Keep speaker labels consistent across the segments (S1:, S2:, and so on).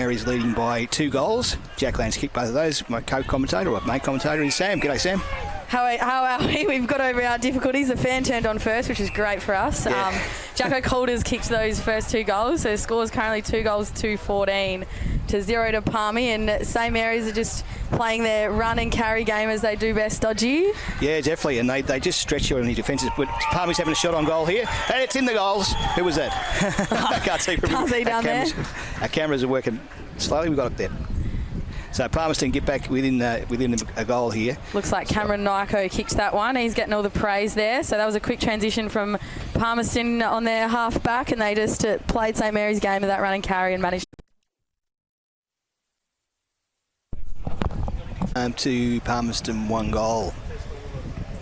S1: Mary's leading by 2 goals. Jack Land's kicked both of those. My co-commentator, or main commentator, is Sam. G'day, Sam.
S2: How are we? We've got over our difficulties. The fan turned on first, which is great for us.
S1: Yeah.
S2: Jacko Calder's kicked those first 2 goals. So the score is currently 2 goals, 2-14 to 0 to Palmy. And St Mary's are just playing their run and carry game as they do best, Dodgy.
S1: Yeah, definitely. And they just stretch you on your defences. But Palmy's having a shot on goal here. And it's in the goals. Who was that? I can't see from
S2: Can't see down there.
S1: Our cameras are working slowly. We've got it there. So Palmerston get back within a goal here.
S2: Looks like Cameron Nyko kicks that one. He's getting all the praise there. So that was a quick transition from Palmerston on their half back, and they just played St Mary's game of that run and carry and managed
S1: to Palmerston 1 goal.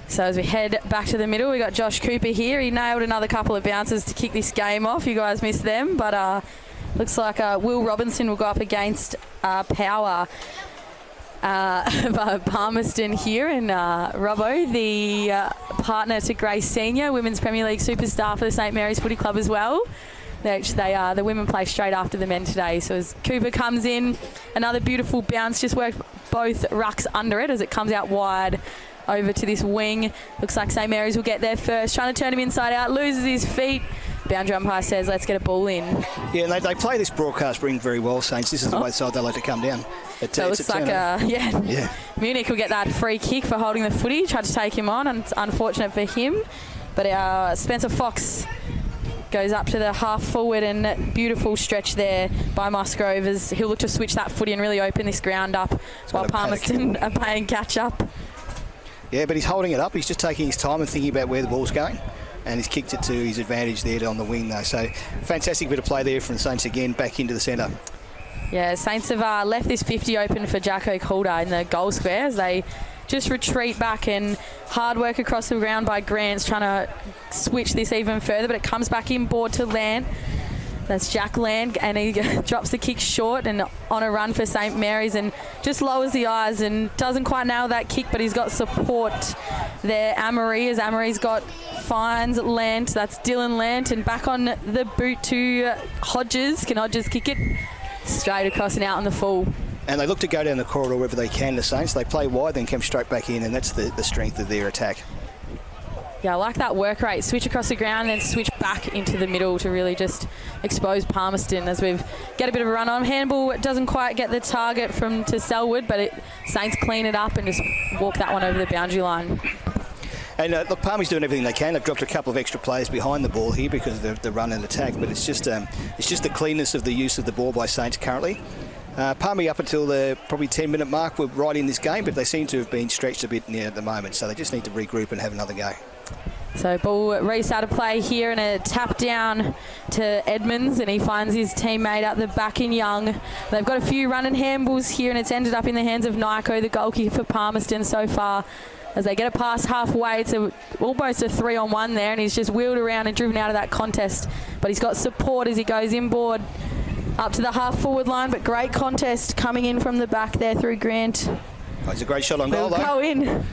S2: So as we head back to the middle, we got Josh Cooper here. He nailed another couple of bounces to kick this game off. You guys missed them, but looks like Will Robinson will go up against Power Palmerston here. And Robbo, the partner to Grace Senior, Women's Premier League superstar for the St Mary's Footy Club as well. The women play straight after the men today. So as Cooper comes in, another beautiful bounce, just worked both rucks under it as it comes out wide over to this wing. Looks like St Mary's will get there first, trying to turn him inside out, loses his feet. Boundary umpire says, let's get a ball in. Yeah,
S1: and they play this broadcast ring very well, Saints. This is the way side they like to come down.
S2: So it looks like, Munich will get that free kick for holding the footy. Tried to take him on, and it's unfortunate for him. But Spencer Fox goes up to the half forward, and beautiful stretch there by Musgrove as he'll look to switch that footy and really open this ground up while Palmerston are playing catch up.
S1: Yeah, but he's holding it up. He's just taking his time and thinking about where the ball's going. And he's kicked it to his advantage there on the wing, though. So fantastic bit of play there from the Saints again, back into the centre.
S2: Yeah, Saints have left this 50 open for Jacko Calder in the goal square as they just retreat back, and hard work across the ground by Grant's trying to switch this even further, but it comes back inboard to Land. That's Jack Land, and he drops the kick short and on a run for St Mary's and just lowers the eyes and doesn't quite nail that kick, but he's got support there. Amory finds Land. That's Dylan Land, and back on the boot to Hodges. Can Hodges kick it? Straight across and out on the full.
S1: And they look to go down the corridor wherever they can, the Saints. They play wide, then come straight back in, and that's the strength of their attack.
S2: Yeah, I like that work rate. Switch across the ground, then switch back into the middle to really just expose Palmerston as we've get a bit of a run on. Handball doesn't quite get the target to Selwood, but Saints clean it up and just walk that one over the boundary line.
S1: And look, Palmy's doing everything they can. They've dropped a couple of extra players behind the ball here because of the run and attack, but it's just the cleanness of the use of the ball by Saints currently. Palmy up until the probably 10-minute mark were right in this game, but they seem to have been stretched a bit near at the moment, so they just need to regroup and have another go.
S2: So ball restart of play here and a tap down to Edmonds, and he finds his teammate at the back in Young. They've got a few running handballs here, and it's ended up in the hands of Nyko, the goalkeeper for Palmerston so far, as they get it past halfway. It's almost a 3-on-1 there, and he's just wheeled around and driven out of that contest. But he's got support as he goes inboard up to the half-forward line, but great contest coming in from the back there through Grant.
S1: Oh, it's a great shot on goal, though.
S2: Go in.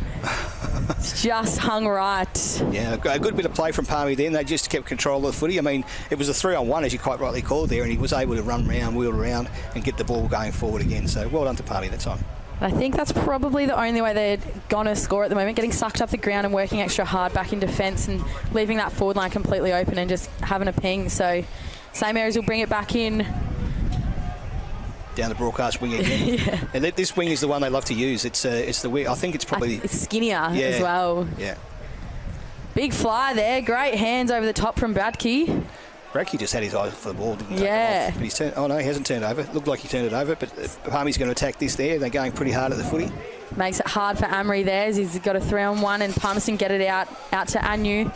S2: It's just hung right.
S1: Yeah, a good bit of play from Palmy then. They just kept control of the footy. I mean, it was a 3-on-1, as you quite rightly called there, and he was able to run around, wheel around, and get the ball going forward again. So well done to Palmy that time.
S2: I think that's probably the only way they're going to score at the moment, getting sucked up the ground and working extra hard back in defence and leaving that forward line completely open and just having a ping. So St Mary's will bring it back in.
S1: Down the broadcast wing again. Yeah. And this wing is the one they love to use. It's the wing. I think it's probably...
S2: It's skinnier as well.
S1: Yeah.
S2: Big fly there. Great hands over the top from Bradkey.
S1: Bradkey just had his eyes for the ball, didn't he?
S2: Yeah.
S1: But he's no, he hasn't turned over. Looked like he turned it over, but Palmy's going to attack this there. They're going pretty hard at the footy.
S2: Makes it hard for Amory there as he's got a 3-on-1, and Palmerston get it out to Anu.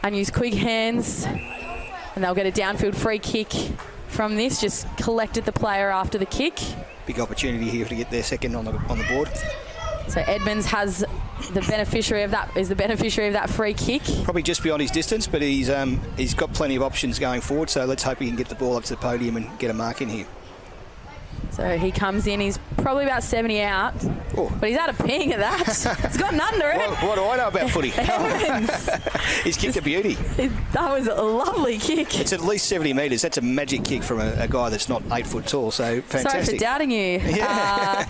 S2: Anu's quick hands, and they'll get a downfield free kick from this. Just collected the player after the kick.
S1: Big opportunity here to get their second on the board.
S2: So Edmonds has the beneficiary of that free kick.
S1: Probably just beyond his distance, but he's got plenty of options going forward. So let's hope he can get the ball up to the podium and get a mark in here.
S2: So he comes in, he's probably about 70 out, but he's had a ping at that. He's got an under it.
S1: What do I know about footy? He's kicked a beauty.
S2: That was a lovely kick.
S1: It's at least 70 metres. That's a magic kick from a guy that's not 8 foot tall, so fantastic.
S2: Sorry for doubting you.
S1: Yeah.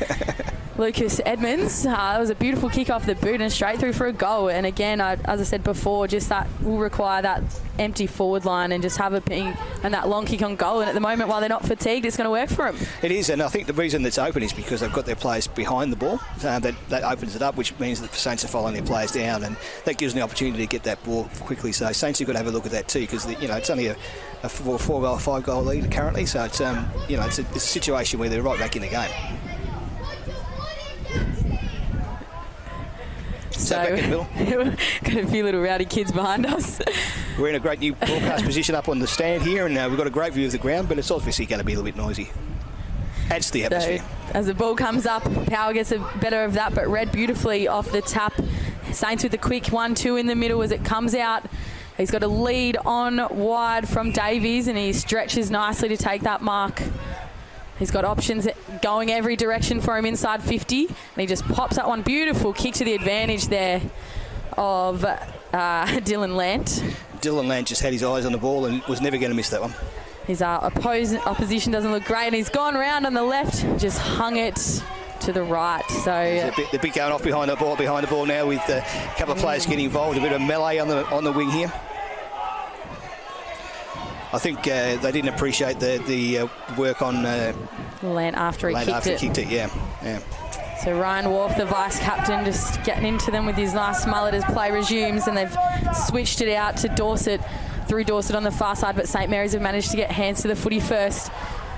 S2: Lucas Edmonds, that was a beautiful kick off the boot and straight through for a goal. And again, as I said before, just that will require that empty forward line and just have a ping and that long kick on goal. And at the moment, while they're not fatigued, it's going to work for them.
S1: It is, and I think the reason that's open is because they've got their players behind the ball. That opens it up, which means that the Saints are following their players down, and that gives them the opportunity to get that ball quickly. So Saints have got to have a look at that too, because it's only a 4-goal, 5-goal lead currently. So it's it's a situation where they're right back in the game. So back in the middle.
S2: Got a few little rowdy kids behind us.
S1: We're in a great new broadcast position up on the stand here, and we've got a great view of the ground, but it's obviously going to be a little bit noisy. Adds to the atmosphere.
S2: So, as the ball comes up, Power gets a better of that, but read beautifully off the tap. Saints with the quick 1-2 in the middle as it comes out. He's got a lead on wide from Davies, and he stretches nicely to take that mark. He's got options going every direction for him inside 50, and he just pops that one. Beautiful kick to the advantage there of Dylan Lant.
S1: Dylan Lant just had his eyes on the ball and was never going to miss that one.
S2: His opposition doesn't look great, and he's gone round on the left, just hung it to the right. So
S1: the bit going off behind the ball now with a couple of players getting involved. A bit of melee on the wing here. I think they didn't appreciate the work on
S2: Lant after he kicked it.
S1: Yeah.
S2: So Ryan Wharf, the vice-captain, just getting into them with his last mullet as play resumes, and they've switched it out to Dorset, through Dorset on the far side, but St Mary's have managed to get hands to the footy first.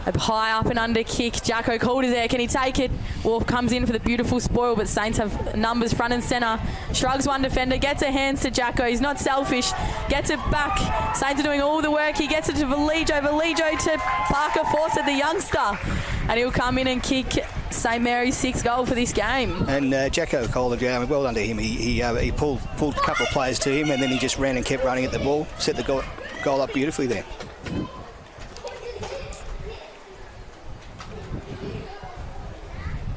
S2: A high up and under kick. Jacko Calder's there. Can he take it? Wolf comes in for the beautiful spoil, but Saints have numbers front and centre. Shrugs one defender, gets her hands to Jacko. He's not selfish. Gets it back. Saints are doing all the work. He gets it to Valijo. Valijo to Parker Fawcett, the youngster. And he'll come in and kick St Mary's 6th goal for this game. And
S1: Jacko Calder, well done to him. He pulled a couple of players to him, and then he just ran and kept running at the ball. Set the goal up beautifully there.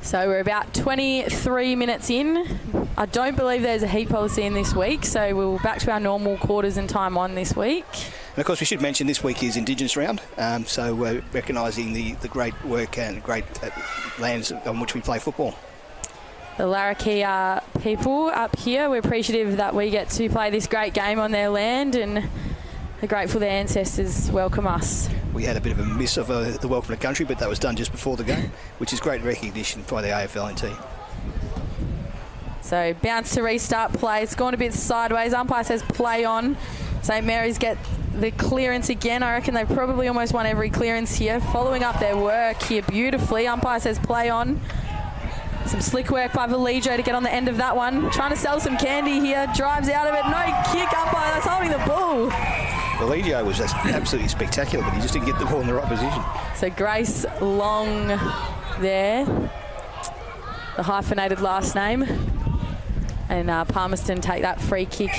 S2: So we're about 23 minutes in. I don't believe there's a heat policy in this week, so we're back to our normal quarters and time on this week.
S1: And of course, we should mention this week is Indigenous Round, so we're recognising the great work and great lands on which we play football.
S2: The Larrakia people up here, we're appreciative that we get to play this great game on their land, and are grateful their ancestors welcome us.
S1: We had a bit of a miss of the welcome to country, but that was done just before the game, which is great recognition by the AFLNT.
S2: So bounce to restart play. It's gone a bit sideways. Umpire says play on. St Mary's get the clearance again. I reckon they've probably almost won every clearance here. Following up their work here beautifully. Umpire says play on. Some slick work by Valijo to get on the end of that one. Trying to sell some candy here. Drives out of it. No kick. Umpire that's holding the ball.
S1: Valijo was just absolutely spectacular, but he just didn't get the ball in the right position.
S2: So Grace Long there. The hyphenated last name. And Palmerston take that free kick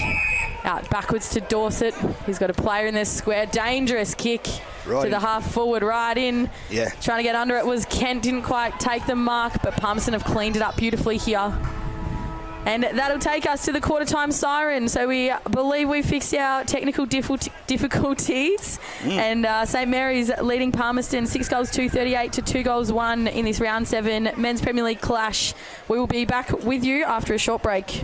S2: out backwards to Dorset. He's got a player in this square. Dangerous kick to the half forward, right in.
S1: Yeah.
S2: Trying to get under it was Kent. Didn't quite take the mark, but Palmerston have cleaned it up beautifully here. And that'll take us to the quarter time siren. So we believe we fixed our technical difficulties. And St Mary's leading Palmerston 6 goals 238 to 2 goals 1 in this round 7 Men's Premier League clash. We will be back with you after a short break.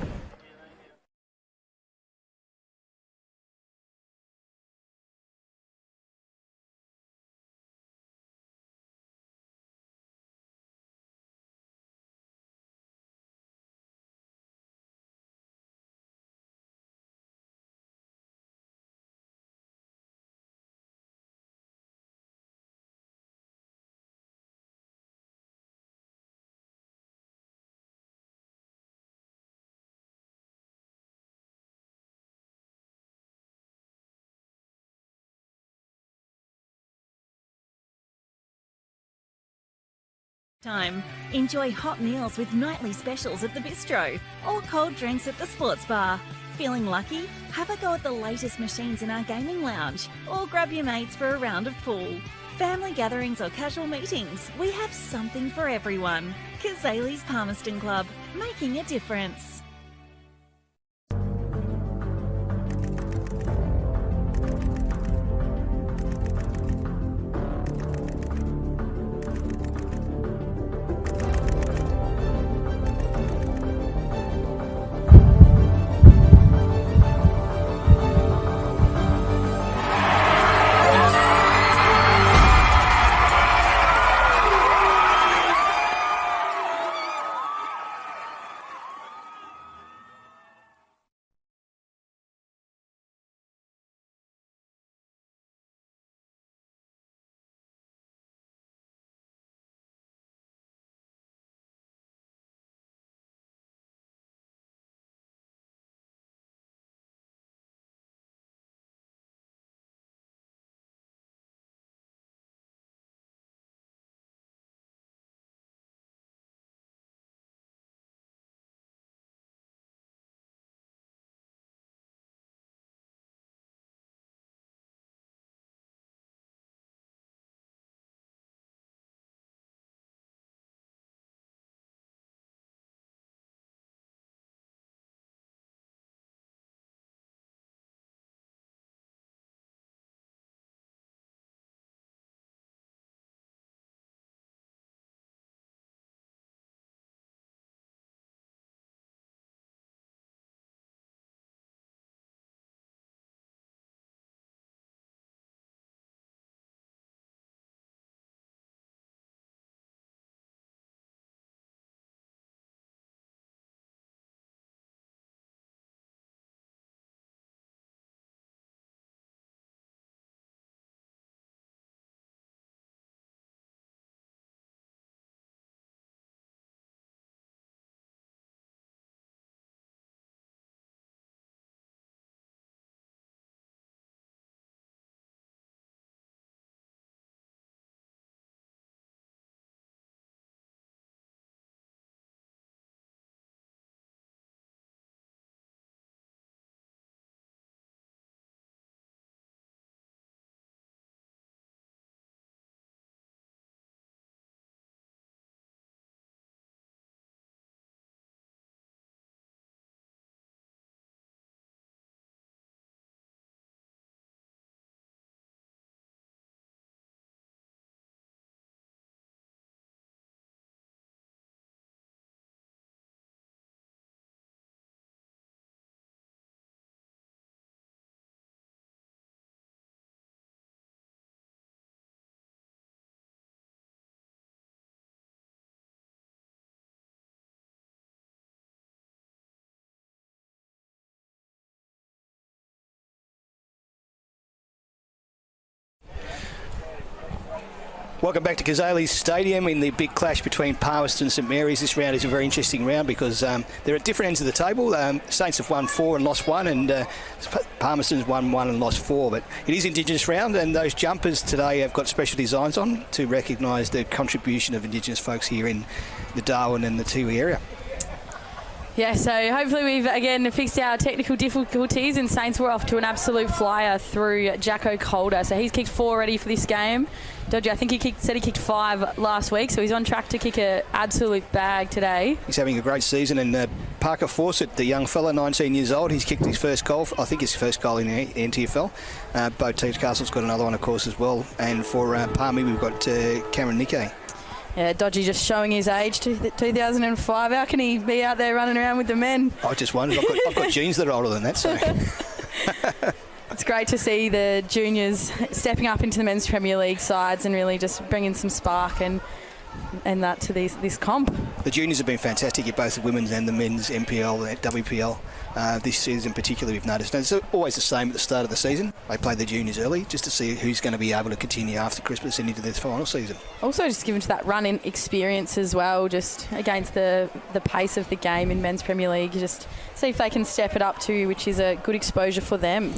S3: Time. Enjoy hot meals with nightly specials at the bistro or cold drinks at the sports bar. Feeling lucky? Have a go at the latest machines in our gaming lounge or grab your mates for a round of pool. family gatherings or casual meetings, we have something for everyone. Cazalys Palmerston Club, making a difference.
S1: Welcome back to Cazalys Stadium in the big clash between Palmerston and St Mary's. This round is a very interesting round because they're at different ends of the table. Saints have won 4 and lost 1, and Palmerston's won 1 and lost 4. But it is Indigenous round, and those jumpers today have got special designs on to recognise the contribution of Indigenous folks here in the Darwin and the Tiwi area.
S2: Yeah, so hopefully we've, again, fixed our technical difficulties, and Saints were off to an absolute flyer through Jacko Calder. So he's kicked 4 already for this game. Dodgy, I think he said he kicked 5 last week, so he's on track to kick an absolute bag today.
S1: He's having a great season, and Parker Fawcett, the young fella, 19 years old, he's kicked his first goal, I think his first goal in the NTFL. Both teams, Castle's got another one, of course, as well. And for Palmy, we've got Cameron Nikkei.
S2: Yeah, Dodgy just showing his age, 2005. How can he be out there running around with the men?
S1: I just wondered. I've got genes that are older than that, so...
S2: It's great to see the juniors stepping up into the men's Premier League sides and really just bringing some spark and that to this comp.
S1: The juniors have been fantastic at both the women's and the men's MPL and WPL. This season in particular, we've noticed. And it's always the same at the start of the season. They play the juniors early just to see who's going to be able to continue after Christmas and into this final season.
S2: Also just given to that run-in experience as well, just against the pace of the game in men's Premier League. Just see if they can step it up too, which is a good exposure for them.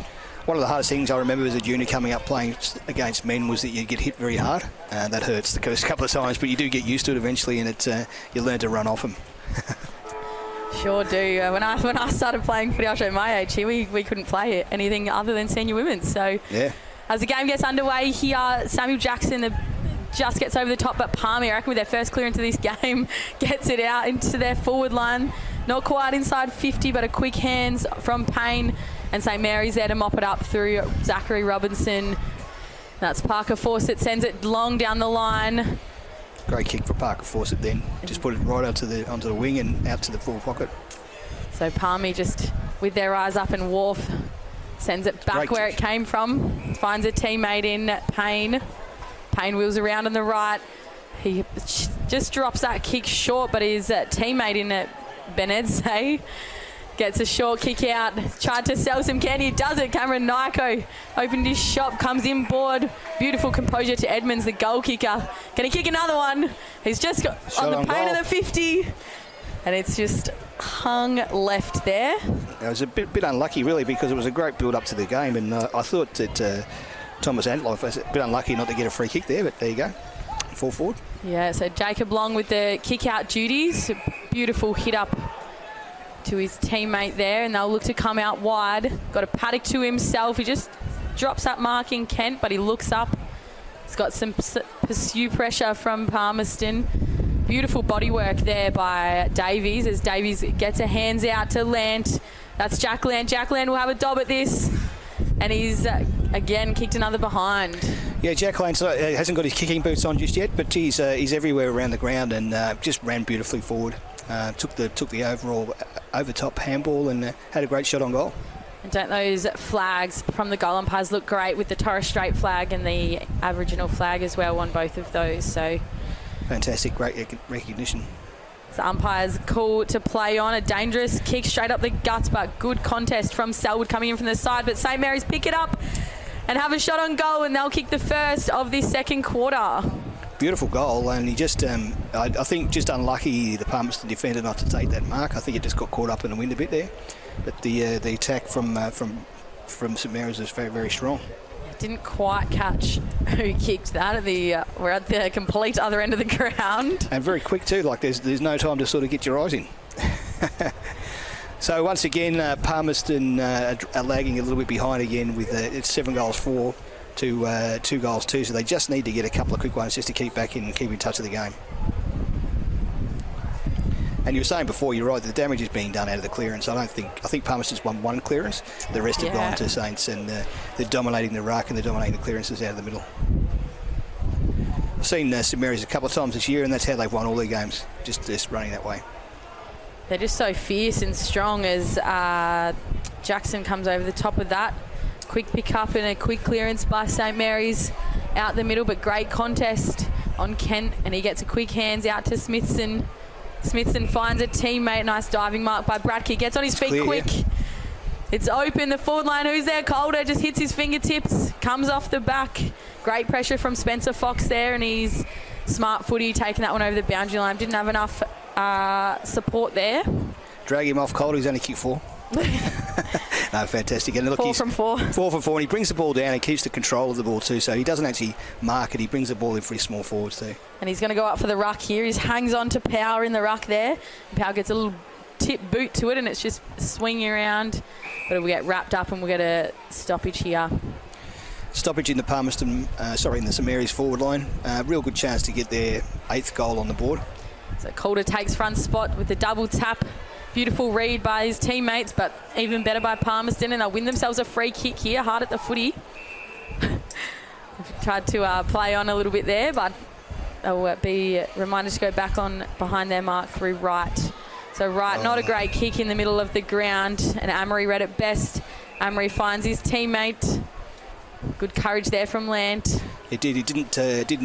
S2: One
S1: of the hardest things I remember as a junior coming up playing against men was that you get hit very hard. That hurts the first couple of times, but you do get used to it eventually, and you learn to run off them.
S2: Sure do. When I started playing footy, I'll show my age here, we couldn't play anything other than senior women. So
S1: yeah.
S2: As the game gets underway here, Samuel Jackson just gets over the top, but Palmy, I reckon with their first clearance of this game, gets it out into their forward line. Not quite inside 50, but a quick hands from Payne, and St Mary's there to mop it up through Zachary Robinson. That's Parker Fawcett, sends it long down the line.
S1: Great kick for Parker Fawcett then. Just put it right onto the wing and out to the full pocket.
S2: So Palmy just with their eyes up, and Wharf sends it back where it came from. Finds a teammate in Payne. Payne wheels around on the right. He just drops that kick short, but his teammate in Benedze gets a short kick out. Tried to sell some candy. He does it. Cameron Nyko opened his shop, comes inboard. Beautiful composure to Edmonds, the goal kicker. Can he kick another one? He's just got on the Payne of the 50. And it's just hung left there.
S1: It was a bit unlucky, really, because it was a great build-up to the game. And I thought that Thomas Antloff was a bit unlucky not to get a free kick there, but there you go. Full forward.
S2: Yeah, so Jacob Long with the kick-out duties. Beautiful hit-up to his teammate there, and they'll look to come out wide. Got a paddock to himself. He just drops that mark in Kent, but he looks up. He's got some pursue pressure from Palmerston. Beautiful bodywork there by Davies as Davies gets a hands out to Lant. That's Jack Lant. Jack Lant will have a dob at this, and he's again kicked another behind.
S1: Yeah, Jack Lant hasn't got his kicking boots on just yet, but he's everywhere around the ground and just ran beautifully forward. Took the overall over top handball and had a great shot on goal.
S2: And don't those flags from the goal umpires look great, with the Torres Strait flag and the Aboriginal flag as well on both of those. So
S1: fantastic, great recognition.
S2: The umpire's call to play on. A dangerous kick straight up the guts, but good contest from Selwood coming in from the side. But St Mary's pick it up and have a shot on goal, and they'll kick the first of this second quarter.
S1: Beautiful goal, and he just, I think, just unlucky the Palmerston defender not to take that mark. I think it just got caught up in the wind a bit there. But the attack from St Mary's is very, very strong.
S2: Didn't quite catch who kicked that. We're at the complete other end of the ground.
S1: And very quick too, like there's no time to sort of get your eyes in. So once again, Palmerston are lagging a little bit behind again with it's 7-4 to 2-2. So they just need to get a couple of quick ones just to keep back in and keep in touch with the game. And you were saying before, you're right, the damage is being done out of the clearance. I think Palmerston's won one clearance. The rest have gone to Saints, and they're dominating the ruck and they're dominating the clearances out of the middle. I've seen St Mary's a couple of times this year, and that's how they've won all their games, just running that way.
S2: They're just so fierce and strong as Jackson comes over the top of that. Quick pick up and a quick clearance by St Mary's out the middle, but great contest on Kent, and he gets a quick hands out to Smithson. Smithson finds a teammate. Nice diving mark by Bradkey. Gets on his feet quick. Yeah. It's open. The forward line. Who's there? Calder just hits his fingertips. Comes off the back. Great pressure from Spencer Fox there, and he's smart footy taking that one over the boundary line. Didn't have enough support there.
S1: Drag him off Calder. He's only kicked 4. No, fantastic. And look,
S2: 4 from 4.
S1: 4 from 4, and he brings the ball down and keeps the control of the ball too, so he doesn't actually mark it. He brings the ball in for his small forwards too. And
S2: he's going to go up for the ruck here. He hangs on to Power in the ruck there. Power gets a little tip boot to it, and it's just swinging around, but we get wrapped up and we'll get a stoppage here.
S1: Stoppage in the Palmerston, in the St Mary's forward line. Real good chance to get their 8th goal on the board.
S2: So Calder takes front spot with the double tap. Beautiful read by his teammates, but even better by Palmerston, and they'll win themselves a free kick here, hard at the footy. Tried to play on a little bit there, but they'll be reminded to go back on behind their mark through right. So right, not a great kick in the middle of the ground, and Amory read it best. Amory finds his teammate. Good courage there from Lant.
S1: He did. He didn't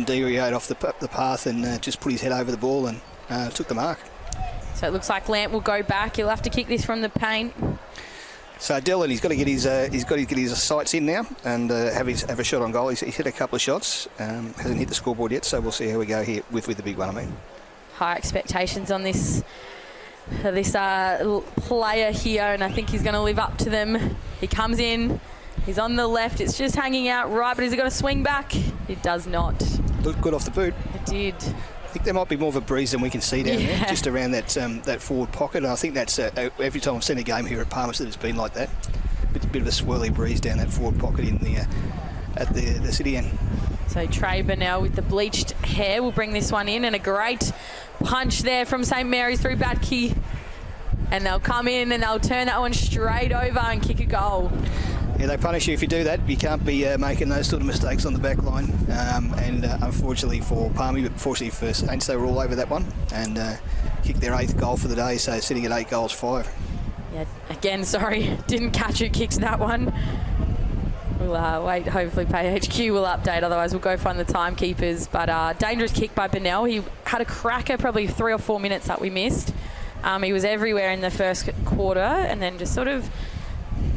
S1: deviate off the path and just put his head over the ball and took the mark.
S2: So it looks like Lamp will go back. He'll have to kick this from the paint.
S1: So Dylan, he's got to get his sights in now and have a shot on goal. He's hit a couple of shots, hasn't hit the scoreboard yet. So we'll see how we go here with the big one.
S2: High expectations on this player here, and I think he's going to live up to them. He comes in. He's on the left. It's just hanging out right, but has he got to swing back? It does not.
S1: Looked good off the boot.
S2: It did.
S1: I think there might be more of a breeze than we can see down there, just around that forward pocket. And I think that's every time I've seen a game here at Palmerston, it's been like that. Bit of a swirly breeze down that forward pocket in the at the city end.
S2: So Trey Burnell with the bleached hair will bring this one in, and a great punch there from St Mary's through Batke. And they'll come in and they'll turn that one straight over and kick a goal.
S1: Yeah, they punish you if you do that. You can't be making those sort of mistakes on the back line. Unfortunately for Palmy, but fortunately for Saints, they were all over that one and kicked their 8th goal for the day, so sitting at 8 goals, 5.
S2: Yeah, again, sorry, didn't catch who kicked that one. We'll wait, hopefully PHQ will update, otherwise we'll go find the timekeepers. But dangerous kick by Burnell. He had a cracker, probably 3 or 4 minutes that we missed. He was everywhere in the first quarter and then just sort of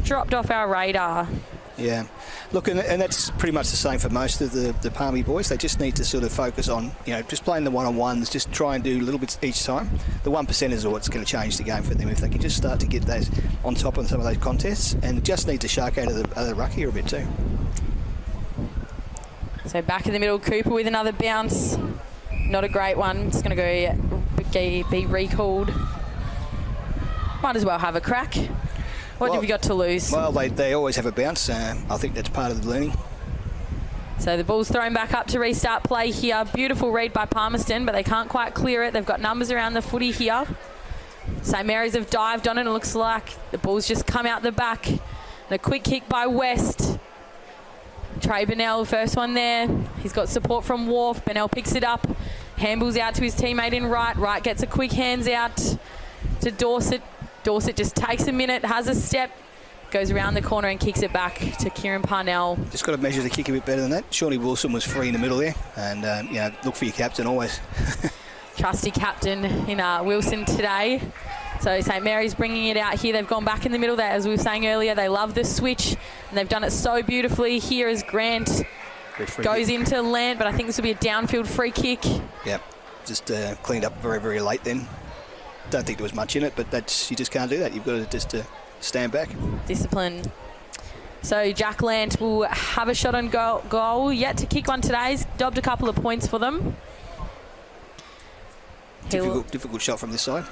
S2: dropped off our radar.
S1: Yeah. Look, and that's pretty much the same for most of the Palmy boys. They just need to sort of focus on, just playing the one-on-ones, just try and do little bits each time. The 1%ers are what's going to change the game for them if they can just start to get those on top of some of those contests, and just need to shark out of the ruck here a bit too.
S2: So back in the middle, Cooper with another bounce. Not a great one. It's going to be recalled. Might as well have a crack. What have you got to lose?
S1: Well, they always have a bounce. I think that's part of the learning.
S2: So the ball's thrown back up to restart play here. Beautiful read by Palmerston, but they can't quite clear it. They've got numbers around the footy here. St Mary's have dived on it. It looks like the ball's just come out the back. And a quick kick by West. Trey Burnell, first one there. He's got support from Wharf. Burnell picks it up. Handballs out to his teammate in right. Right gets a quick hands out to Dorset. Dorset just takes a minute, has a step, goes around the corner and kicks it back to Kieran Parnell.
S1: Just got to measure the kick a bit better than that. Shawnee Wilson was free in the middle there, and look for your captain always.
S2: Trusty captain in Wilson today. So St Mary's bringing it out here. They've gone back in the middle there, as we were saying earlier. They love the switch, and they've done it so beautifully here as Grant goes into land, but I think this will be a downfield free kick.
S1: Yeah, just cleaned up very, very late then. Don't think there was much in it, but you just can't do that. You've got to just stand back. Discipline.
S2: So Jack Lant will have a shot on goal. Yet to kick one today. He's dobbed a couple of points for them.
S1: Difficult shot from this side.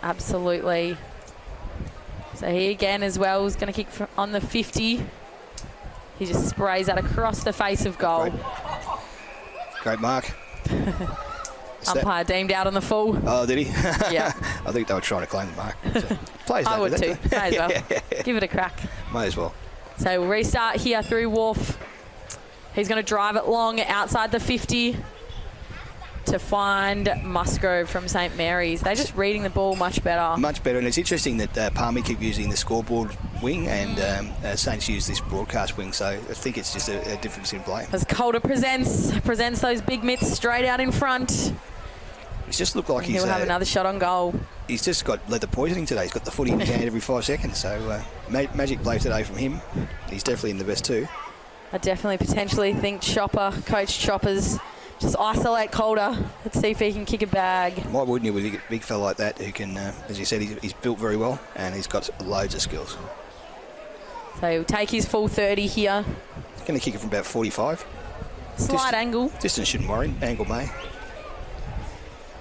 S2: Absolutely. So he again as well is going to kick on the 50. He just sprays that across the face of goal.
S1: Great mark.
S2: Umpire deemed out on the full.
S1: Oh, did he?
S2: Yeah.
S1: I think they were trying to claim the mark. Players
S2: I would too. May as well.
S1: Yeah.
S2: Give it a crack.
S1: May as well.
S2: So we'll restart here through Wharf. He's going to drive it long outside the 50 to find Musgrove from St Mary's. They're just reading the ball much better.
S1: Much better, and it's interesting that Palmy keep using the scoreboard wing and Saints use this broadcast wing, so I think it's just a difference in play.
S2: As Calder presents those big mitts straight out in front.
S1: He's just looked like he'll
S2: have another shot on goal.
S1: He's just got leather poisoning today. He's got the footy in his hand every 5 seconds, so magic play today from him. He's definitely in the best too.
S2: I definitely potentially think Coach Chopper's just isolate Calder. Let's see if he can kick a bag.
S1: Why wouldn't you with a big fella like that who can, as you said, he's built very well and he's got loads of skills.
S2: So he'll take his full 30 here.
S1: He's going to kick it from about 45.
S2: Slight angle.
S1: Distance shouldn't worry. Angle may.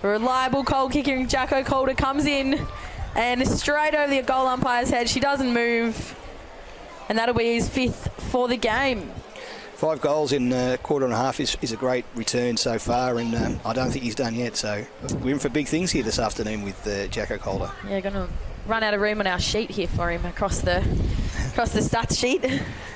S2: A reliable goal kicking Jacko Calder comes in and straight over the goal umpire's head. She doesn't move. And that'll be his 5th for the game.
S1: 5 goals in a quarter and a half is a great return so far, and I don't think he's done yet. So we're in for big things here this afternoon with Jacko Calder.
S2: Yeah, going to run out of room on our sheet here for him across the stats sheet.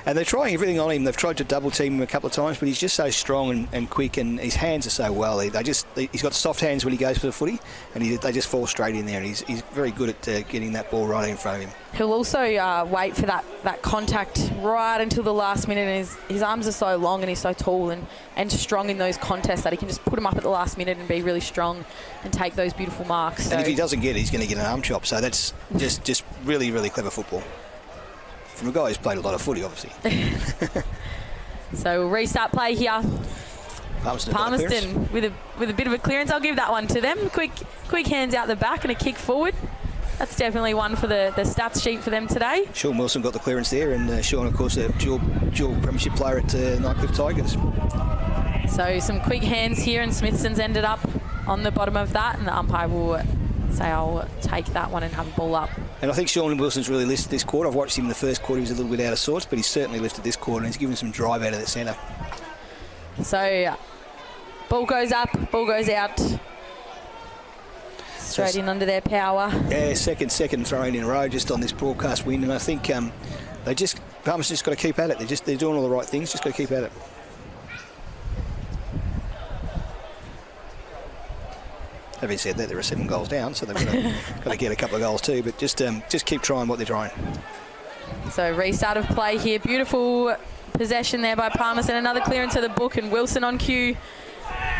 S1: And they're trying everything on him. They've tried to double team him a couple of times, but he's just so strong and quick, and his hands are so well. He's got soft hands when he goes for the footy, and they just fall straight in there. And he's very good at getting that ball right in front of him.
S2: He'll also wait for that contact right until the last minute. And his arms are so long and he's so tall and strong in those contests that he can just put them up at the last minute and be really strong and take those beautiful marks.
S1: And if he doesn't get it, he's going to get an arm chop. So that's just really, really clever football. From a guy who's played a lot of footy, obviously.
S2: So we'll restart play here. Palmerston with a bit of a clearance. I'll give that one to them. Quick hands out the back and a kick forward. That's definitely one for the stats sheet for them today.
S1: Sean Wilson got the clearance there, and Sean, of course, a dual premiership player at Nightcliff Tigers.
S2: So some quick hands here, and Smithson's ended up on the bottom of that, and the umpire will say, I'll take that one and have a ball up.
S1: And I think Sean Wilson's really lifted this quarter. I've watched him in the first quarter. He was a little bit out of sorts, but he's certainly lifted this quarter, and he's given some drive out of the centre.
S2: So, ball goes up, ball goes out. Straight in under their power.
S1: Yeah, second throw-in a row just on this broadcast win, and I think Palmerston's just got to keep at it. They're doing all the right things. Just got to keep at it. Having said that, there are 7 goals down, so they've got to get a couple of goals too. But just keep trying what they're trying.
S2: So restart of play here. Beautiful possession there by Palmerston. Another clearance to the book, and Wilson on cue.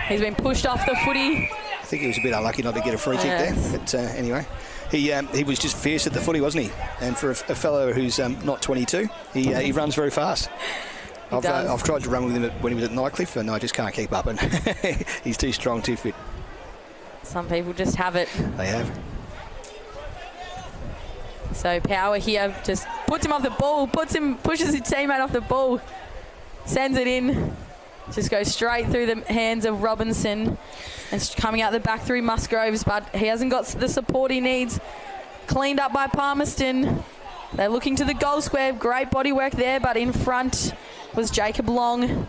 S2: He's been pushed off the footy.
S1: I think he was a bit unlucky not to get a free kick there. But anyway, he was just fierce at the footy, wasn't he? And for a fellow who's not 22, he runs very fast. I've tried to run with him when he was at Nightcliff, and I just can't keep up. And he's too strong, too fit.
S2: Some people just have it.
S1: They have.
S2: So Power here just puts him off the ball, pushes his teammate off the ball, sends it in. Just goes straight through the hands of Robinson and coming out the back through Musgroves, but he hasn't got the support he needs. Cleaned up by Palmerston. They're looking to the goal square. Great body work there, but in front was Jacob Long.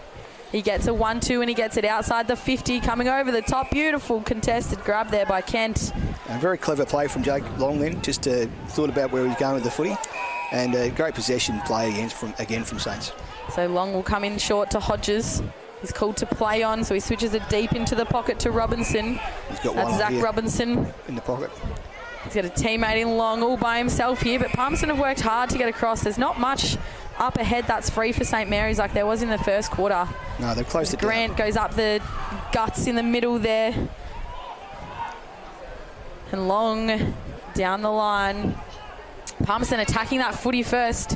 S2: He gets a 1-2 and he gets it outside the 50, coming over the top. Beautiful contested grab there by Kent.
S1: A very clever play from Jacob Long then. Just thought about where he was going with the footy. And great possession play again from Saints.
S2: So Long will come in short to Hodges. He's called to play on, so he switches it deep into the pocket to Robinson.
S1: He's got
S2: That's
S1: one
S2: Zach Robinson.
S1: In the pocket.
S2: He's got a teammate in Long all by himself here, but Palmerston have worked hard to get across. There's not much up ahead that's free for St Mary's like there was in the first quarter.
S1: No, they've closed it down.
S2: Grant goes up the guts in the middle there. And Long down the line. Palmerston attacking that footy first.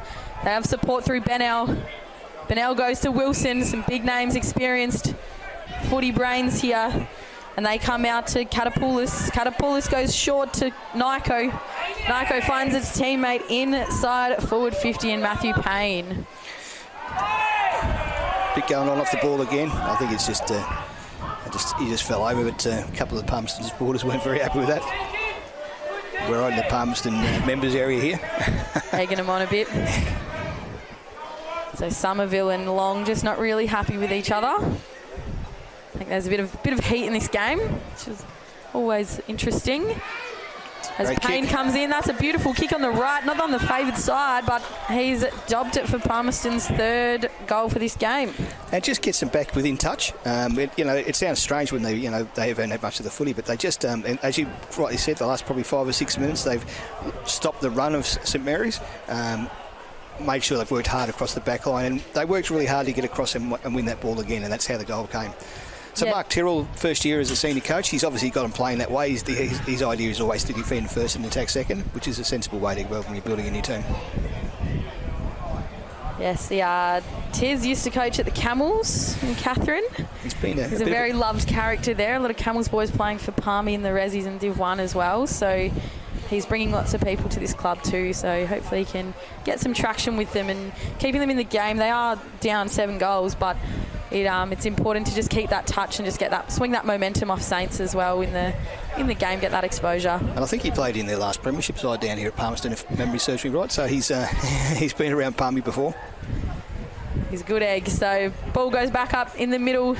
S2: They have support through Benell. Benell goes to Wilson. Some big names, experienced footy brains here. And they come out to Katapoulis. Katapoulis goes short to Nyko. Nyko finds its teammate inside forward 50 in Matthew Payne.
S1: Bit going on off the ball again. I think it's just he just fell over, but a couple of Palmerston supporters weren't very happy with that. We're on the Palmerston members area here.
S2: Egging them on a bit. So Somerville and Long just not really happy with each other. I think there's a bit of heat in this game, which is always interesting. As
S1: Great
S2: Payne
S1: kick.
S2: comes in, that's a beautiful kick on the right, not on the favoured side, but he's dobbed it for Palmerston's third goal for this game.
S1: And just gets them back within touch. It sounds strange when they haven't had much of the footy, but they just, and as you rightly said, the last probably 5 or 6 minutes, they've stopped the run of St Mary's. Made sure they've worked hard across the back line, and they worked really hard to get across and win that ball again, and that's how the goal came. So
S2: yep.
S1: Mark Tyrrell, first year as a senior coach, he's obviously got him playing that way. His idea is always to defend first and attack second, which is a sensible way to go when you're building a new team.
S2: Yes, Tiz used to coach at the Camels in Catherine.
S1: He's a
S2: very loved character there. A lot of Camels boys playing for Palmy in the Resis and Div 1 as well. So he's bringing lots of people to this club too. So hopefully he can get some traction with them and keeping them in the game. They are down 7 goals, but it's important to just keep that touch and just swing that momentum off Saints as well in the game, get that exposure.
S1: And I think he played in their last premiership side down here at Palmerston, if memory serves me right. So he's been around Palmy before.
S2: He's a good egg. So ball goes back up in the middle.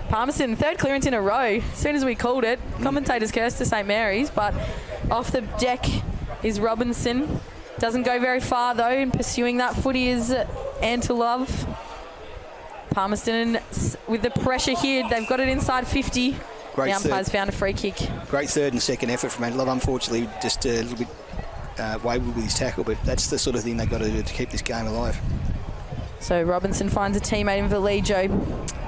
S2: Palmerston, third clearance in a row. As soon as we called it, commentators cursed to St Mary's, but off the deck is Robinson. Doesn't go very far though, and pursuing that footy is Antilov. Palmerston with the pressure here, they've got it inside 50. The umpire's found a free kick.
S1: Great third and second effort from Antilov. Unfortunately, just a little bit wayward with his tackle, but that's the sort of thing they've got to do to keep this game alive.
S2: So Robinson finds a teammate in Valijo.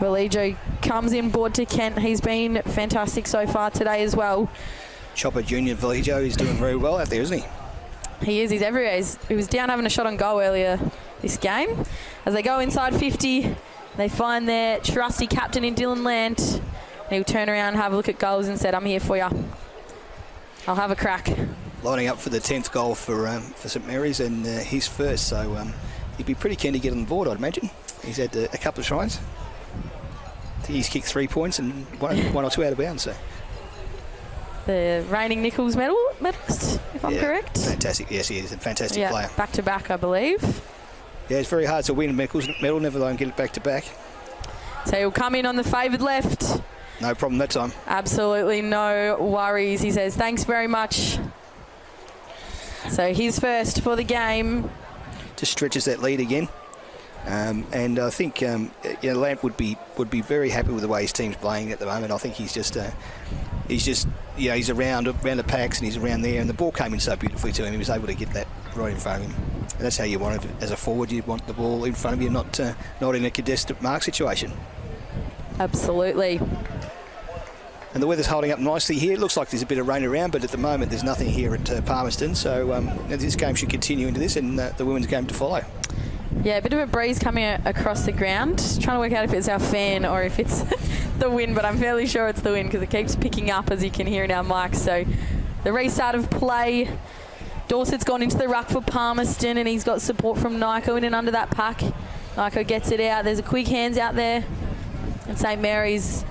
S2: Valijo comes in board to Kent. He's been fantastic so far today as well.
S1: Chopper Junior Valijo is doing very well out there, isn't he?
S2: He is. He's everywhere. He was down having a shot on goal earlier this game. As they go inside 50, they find their trusty captain in Dylan Lant. He'll turn around, have a look at goals and said, "I'm here for you. I'll have a crack."
S1: Lining up for the 10th goal for St Mary's and his first, so he'd be pretty keen to get on the board, I'd imagine. He's had a couple of tries. I think he's kicked 3 points and one or two out of bounds. So
S2: the reigning Nichols medal medalist, if I'm correct.
S1: Fantastic. Yes, he is a fantastic player.
S2: Back-to-back, I believe.
S1: Yeah, it's very hard to win a medal, never alone get it back-to-back.
S2: So he'll come in on the favoured left.
S1: No problem that time.
S2: Absolutely no worries. He says, thanks very much. So he's first for the game. Just stretches that lead again. And I think Lamp would be very happy with the way his team's playing at the moment. I think he's just he's around the packs and he's around there, and the ball came in so beautifully to him. He was able to get that right in front of him. And that's how you want it as a forward. You want the ball in front of you, not in a contested mark situation. Absolutely. And the weather's holding up nicely here. It looks like there's a bit of rain around, but at the moment there's nothing here at Palmerston. So this game should continue into this, and the women's game to follow. Yeah, a bit of a breeze coming across the ground. Trying to work out if it's our fan or if it's the wind, but I'm fairly sure it's the wind because it keeps picking up, as you can hear in our mics. So the restart of play. Dorset's gone into the ruck for Palmerston, and he's got support from Nyko in and under that pack. Nyko gets it out. There's a quick hands out there. And St Mary's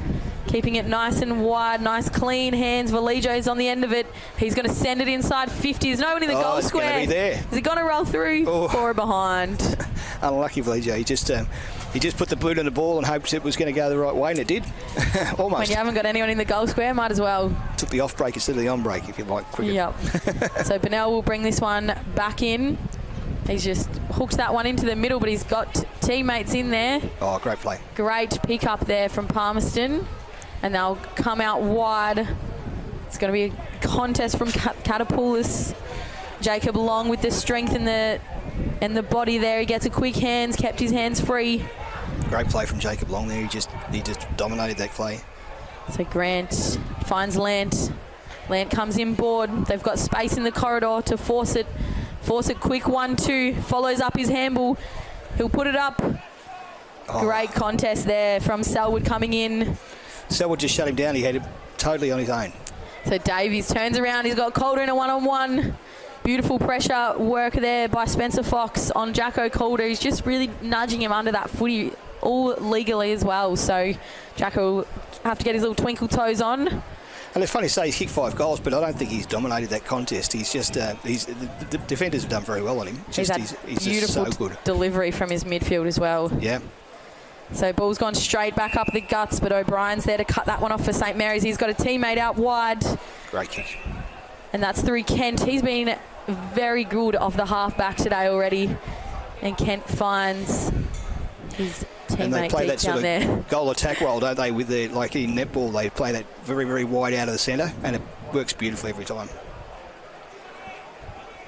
S2: keeping it nice and wide, nice clean hands. Valijo's on the end of it. He's going to send it inside 50. There's no one in the goal square. Be there. Is it going to roll through? Four behind. Unlucky Valijo. He just put the boot on the ball and hoped it was going to go the right way, and it did. Almost. When you haven't got anyone in the goal square, might as well. Took the off break instead of the on break, if you like cricket. Yep. So Bennell will bring this one back in. He's just hooked that one into the middle, but he's got teammates in there. Oh, great play. Great pick up there from Palmerston. And they'll come out wide. It's going to be a contest from Catapulus. Jacob Long with the strength and the body there. He gets a quick hands, kept his hands free. Great play from Jacob Long there. He just dominated that play. So Grant finds Lant. Lant comes in board. They've got space in the corridor to force it. Force it quick 1-2. Follows up his handball. He'll put it up. Oh. Great contest there from Selwood coming in. Selwood just shut him down. He had it totally on his own. So Davies turns around. He's got Calder in a one-on-one. Beautiful pressure work there by Spencer Fox on Jacko Calder. He's just really nudging him under that footy, all legally as well. So Jacko will have to get his little twinkle toes on. And it's funny to say he's kicked 5 goals, but I don't think he's dominated that contest. He's just the defenders have done very well on him. He's beautiful just so good. Delivery from his midfield as well. Yeah. So ball's gone straight back up the guts, but O'Brien's there to cut that one off for St Mary's. He's got a teammate out wide. Great kick. And that's through Kent. He's been very good off the half-back today already. And Kent finds his teammate deep down there. And they play that sort of goal attack role, don't they? With the, like in netball, they play that very, very wide out of the centre, and it works beautifully every time.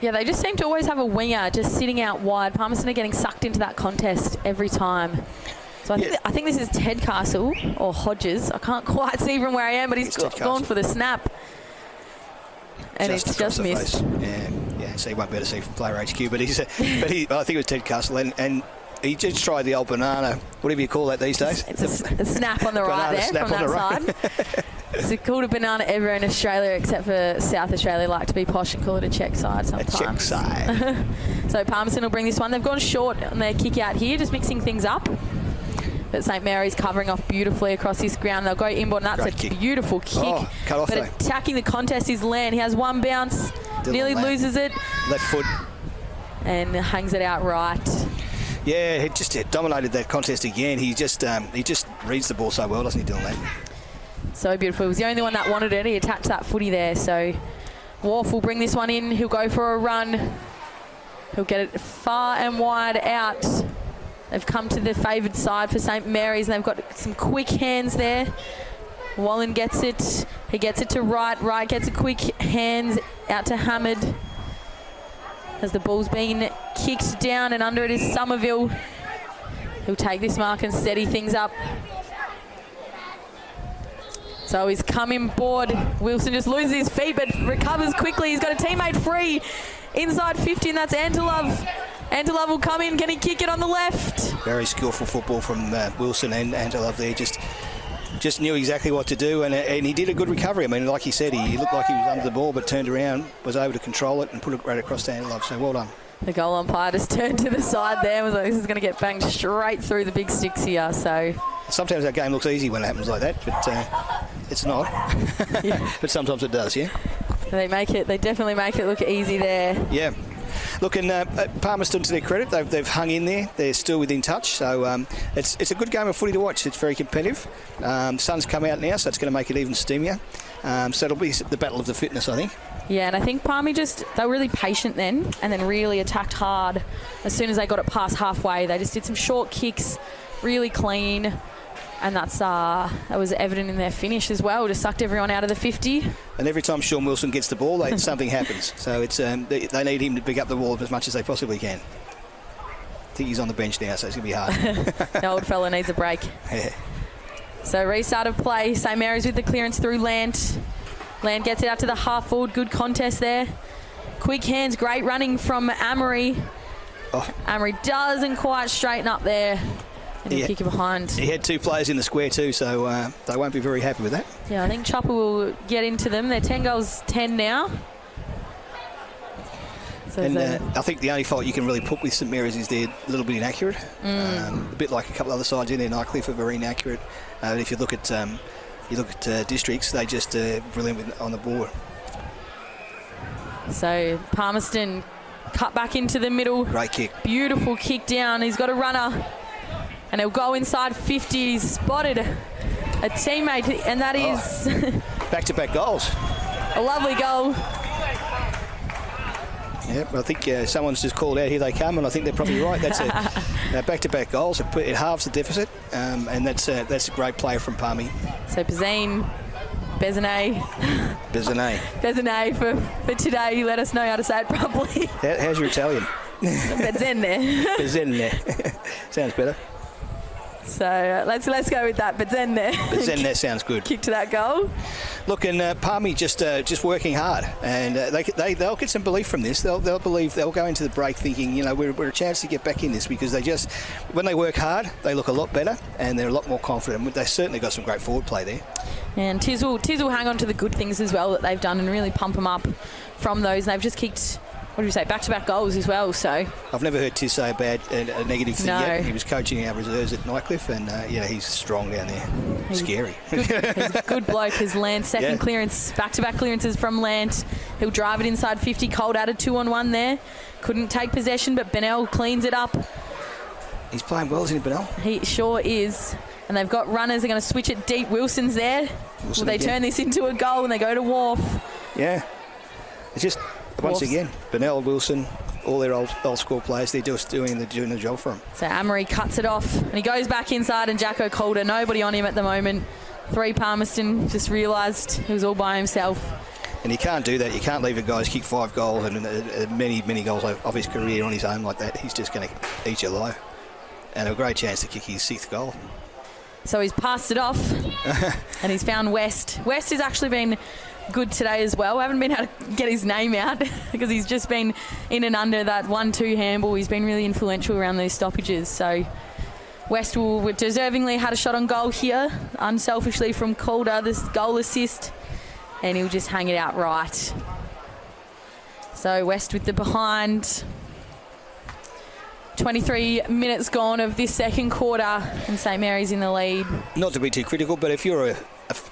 S2: Yeah, they just seem to always have a winger just sitting out wide. Palmerston are getting sucked into that contest every time. So I think this is Tedcastle or Hodges. I can't quite see from where I am, but he's gone for the snap. And it's just missed. Yeah, so he won't be able to see from Player HQ, but I think it was Tedcastle, and he just tried the old banana, whatever you call that these days. It's a snap on the right there from that side. It's called a banana ever in Australia, except for South Australia like to be posh and call it a check side sometimes. A check side. So Palmerston will bring this one. They've gone short on their kick out here, just mixing things up. But St Mary's covering off beautifully across this ground. They'll go inboard, and that's a beautiful kick. Oh, cut off but attacking the contest is Land. He has one bounce, nearly loses it. Left foot. And hangs it out right. Yeah, he just dominated that contest again. He just reads the ball so well, doesn't he, Dylan Land? So beautiful. He was the only one that wanted it. He attached that footy there. So Wharf will bring this one in. He'll go for a run. He'll get it far and wide out. They've come to the favoured side for St Mary's, and they've got some quick hands there. Wallen gets it. He gets it to Wright. Wright gets a quick hands out to Hamid. As the ball's being kicked down, and under it is Somerville. He'll take this mark and steady things up. So he's coming board. Wilson just loses his feet, but recovers quickly. He's got a teammate free inside 50, and that's Antelov. Antelov will come in. Can he kick it on the left? Very skillful football from Wilson and Antelov there. Just knew exactly what to do, and he did a good recovery. I mean, like he said, he looked like he was under the ball, but turned around, was able to control it and put it right across to Antelov. So well done. The goal umpire just turned to the side there. Was like, this is going to get banged straight through the big sticks here. So sometimes that game looks easy when it happens like that, but it's not. Yeah. But sometimes it does, yeah. They definitely make it look easy there.
S1: Yeah. Look, and Palmerston, to their credit, they've hung in there. They're still within touch. So it's a good game of footy to watch. It's very competitive. Sun's come out now, so it's going to make it even steamier. So it'll be the battle of the fitness, I think.
S2: Yeah, and I think Palmy they were really patient then, and then really attacked hard as soon as they got it past halfway. They just did some short kicks, really clean. And that was evident in their finish as well. Just sucked everyone out of the 50. And
S1: every time Sean Wilson gets the ball, something happens. So it's they need him to pick up the ball as much as they possibly can. I think he's on the bench now, so it's going to be hard.
S2: The old fella needs a break.
S1: Yeah.
S2: So restart of play. St Mary's with the clearance through Lant. Lant gets it out to the half forward. Good contest there. Quick hands, great running from Amory.
S1: Oh.
S2: Amory doesn't quite straighten up there. And he'll kick it behind.
S1: He had 2 players in the square too, so they won't be very happy with that.
S2: Yeah, I think Chopper will get into them. They're 10 goals, 10 now. So
S1: and I think the only fault you can really put with St Mary's is they're a little bit inaccurate. A bit like a couple of other sides in there. Nightcliff are very inaccurate. If you look at districts, they just brilliant on the board.
S2: So Palmerston cut back into the middle.
S1: Great kick.
S2: Beautiful kick down. He's got a runner. And he'll go inside 50. He's spotted a teammate, and that is...
S1: back-to-back goals.
S2: A lovely goal.
S1: Yep, I think someone's just called out, here they come, and I think they're probably right. That's back-to-back goals. It halves the deficit, and that's a great play from Palmy.
S2: So Bezanet for today. He let us know how to say it properly.
S1: How's your Italian?
S2: Bezanet.
S1: Sounds better.
S2: So let's go with that.
S1: Bezanet sounds good.
S2: Kick to that goal.
S1: Look, and Palmy just working hard, and they'll get some belief from this. They'll believe, they'll go into the break thinking, we're a chance to get back in this, because when they work hard, they look a lot better and they're a lot more confident. They certainly got some great forward play there.
S2: And Tiz will hang on to the good things as well that they've done and really pump them up from those. And they've just kicked, back-to-back goals as well. So
S1: I've never heard Tiz say a negative thing yet. He was coaching our reserves at Nightcliff, and he's strong down there. Scary.
S2: He's a good bloke. His Lant second clearance, back-to-back clearances from Lant. He'll drive it inside 50. Cold added 2-on-1 there. Couldn't take possession, but Bennell cleans it up.
S1: He's playing well, isn't he, Bennell?
S2: He sure is. And they've got runners. They're going to switch it deep. Wilson's there. Will they turn this into a goal and they go to Wharf?
S1: Yeah. It's just, once again, Bennell, Wilson, all their old school players, they're just doing the job for him.
S2: So Amory cuts it off and he goes back inside, and Jacko Calder, nobody on him at the moment. 3 Palmerston, just realised he was all by himself.
S1: And you can't do that. You can't leave a guy's kick 5 goals and many goals of his career on his own like that. He's just going to eat you alive. And a great chance to kick his 6th goal.
S2: So he's passed it off and he's found West. West has actually been good today as well. I haven't been able to get his name out because he's just been in and under that 1-2 handball. He's been really influential around these stoppages. So West will deservingly had a shot on goal here, unselfishly from Calder, this goal assist, and he'll just hang it out right. So West with the behind. 23 minutes gone of this second quarter, and St Mary's in the lead. Not
S1: to be too critical, but if you're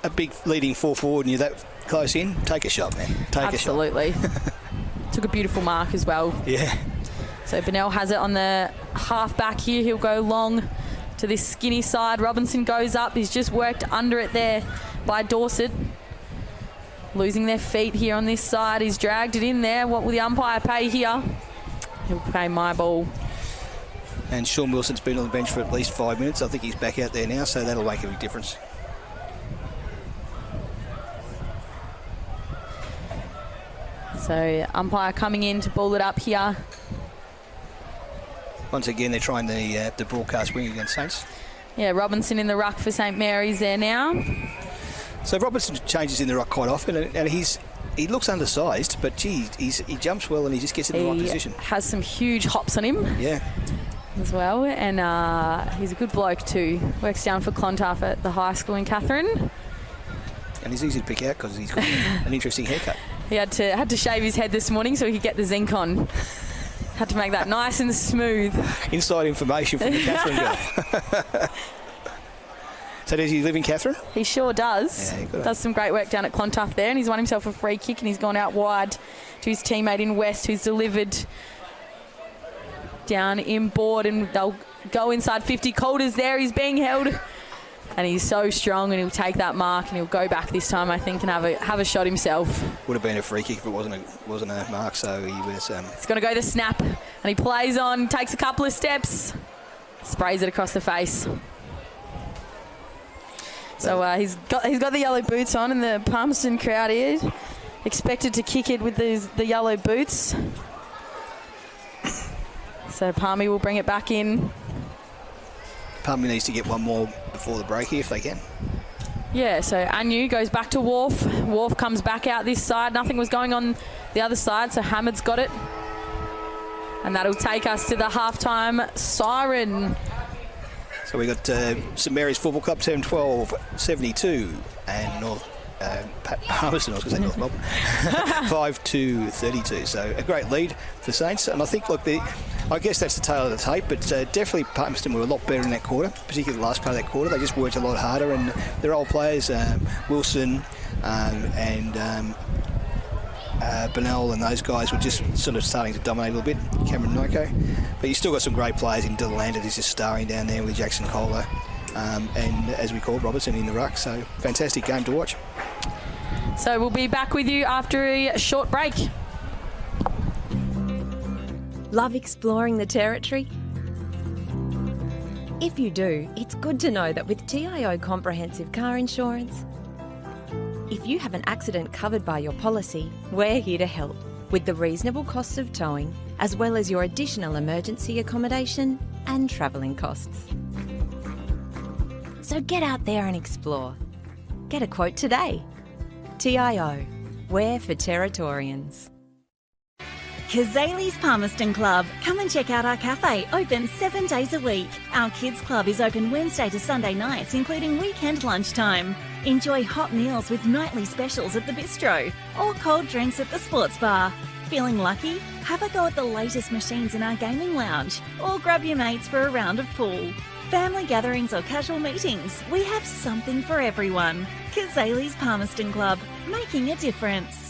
S1: a big leading 4 forward and you're that close in, take a shot, man.
S2: Absolutely. Took a beautiful mark as well.
S1: Yeah.
S2: So Bennell has it on the half back here. He'll go long to this skinny side. Robinson goes up. He's just worked under it there by Dorset. Losing their feet here on this side. He's dragged it in there. What will the umpire pay here? He'll pay my ball.
S1: And Sean Wilson's been on the bench for at least 5 minutes. I think he's back out there now, so that'll make a big difference.
S2: So umpire coming in to ball it up here.
S1: Once again, they're trying the broadcast wing against Saints.
S2: Yeah, Robinson in the ruck for St Mary's there now.
S1: So Robinson changes in the ruck quite often, and he looks undersized, but gee, he jumps well and he just gets in the right position.
S2: Has some huge hops on him.
S1: Yeah.
S2: As well, and he's a good bloke too. Works down for Clontarf at the high school in Katherine.
S1: And he's easy to pick out because he's got an interesting haircut.
S2: He had to shave his head this morning so he could get the zinc on. Had to make that nice and smooth.
S1: Inside information from the Katherine girl. So does he live in Catherine?
S2: He sure does.
S1: Yeah,
S2: does some great work down at Clontarf there, and he's won himself a free kick, and he's gone out wide to his teammate in West, who's delivered down inboard, and they'll go inside 50. Calder's there. He's being held, and he's so strong, and he'll take that mark, and he'll go back this time, I think, and have a shot himself.
S1: Would have been a free kick if it wasn't a mark. So he was.
S2: He's going to go the snap, and he plays on, takes a couple of steps, sprays it across the face. So he's got the yellow boots on, and the Palmerston crowd here expected to kick it with the yellow boots. So Palmy will bring it back in.
S1: Palmy needs to get one more before the break here if they can.
S2: Yeah, so Anu goes back to Wharf. Wharf comes back out this side. Nothing was going on the other side, so Hamid's got it. And that'll take us to the halftime siren.
S1: So we got St Mary's Football Club 10-12-72 and Palmerston, I was going to say North Melbourne, 5-32. So a great lead for Saints, and I think I guess that's the tail of the tape, but definitely Palmerston were a lot better in that quarter, particularly the last part of that quarter. They just worked a lot harder, and their old players, Wilson and Bennell and those guys were just sort of starting to dominate a little bit, Cameron Nyko. But you still got some great players in Delanded, who's just starring down there with Jackson Kohler, and as we call Robertson in the ruck. So fantastic game to watch.
S2: So we'll be back with you after a short break.
S4: Love exploring the territory? If you do, it's good to know that with TIO Comprehensive Car Insurance, if you have an accident covered by your policy, we're here to help with the reasonable costs of towing, as well as your additional emergency accommodation and travelling costs. So get out there and explore. Get a quote today. TIO, we're for Territorians.
S3: Cazalys Palmerston Club. Come and check out our cafe, open 7 days a week. Our kids club is open Wednesday to Sunday nights, including weekend lunchtime. Enjoy hot meals with nightly specials at the bistro or cold drinks at the sports bar. Feeling lucky? Have a go at the latest machines in our gaming lounge or grab your mates for a round of pool. Family gatherings or casual meetings, we have something for everyone. Cazalys Palmerston Club, making a difference.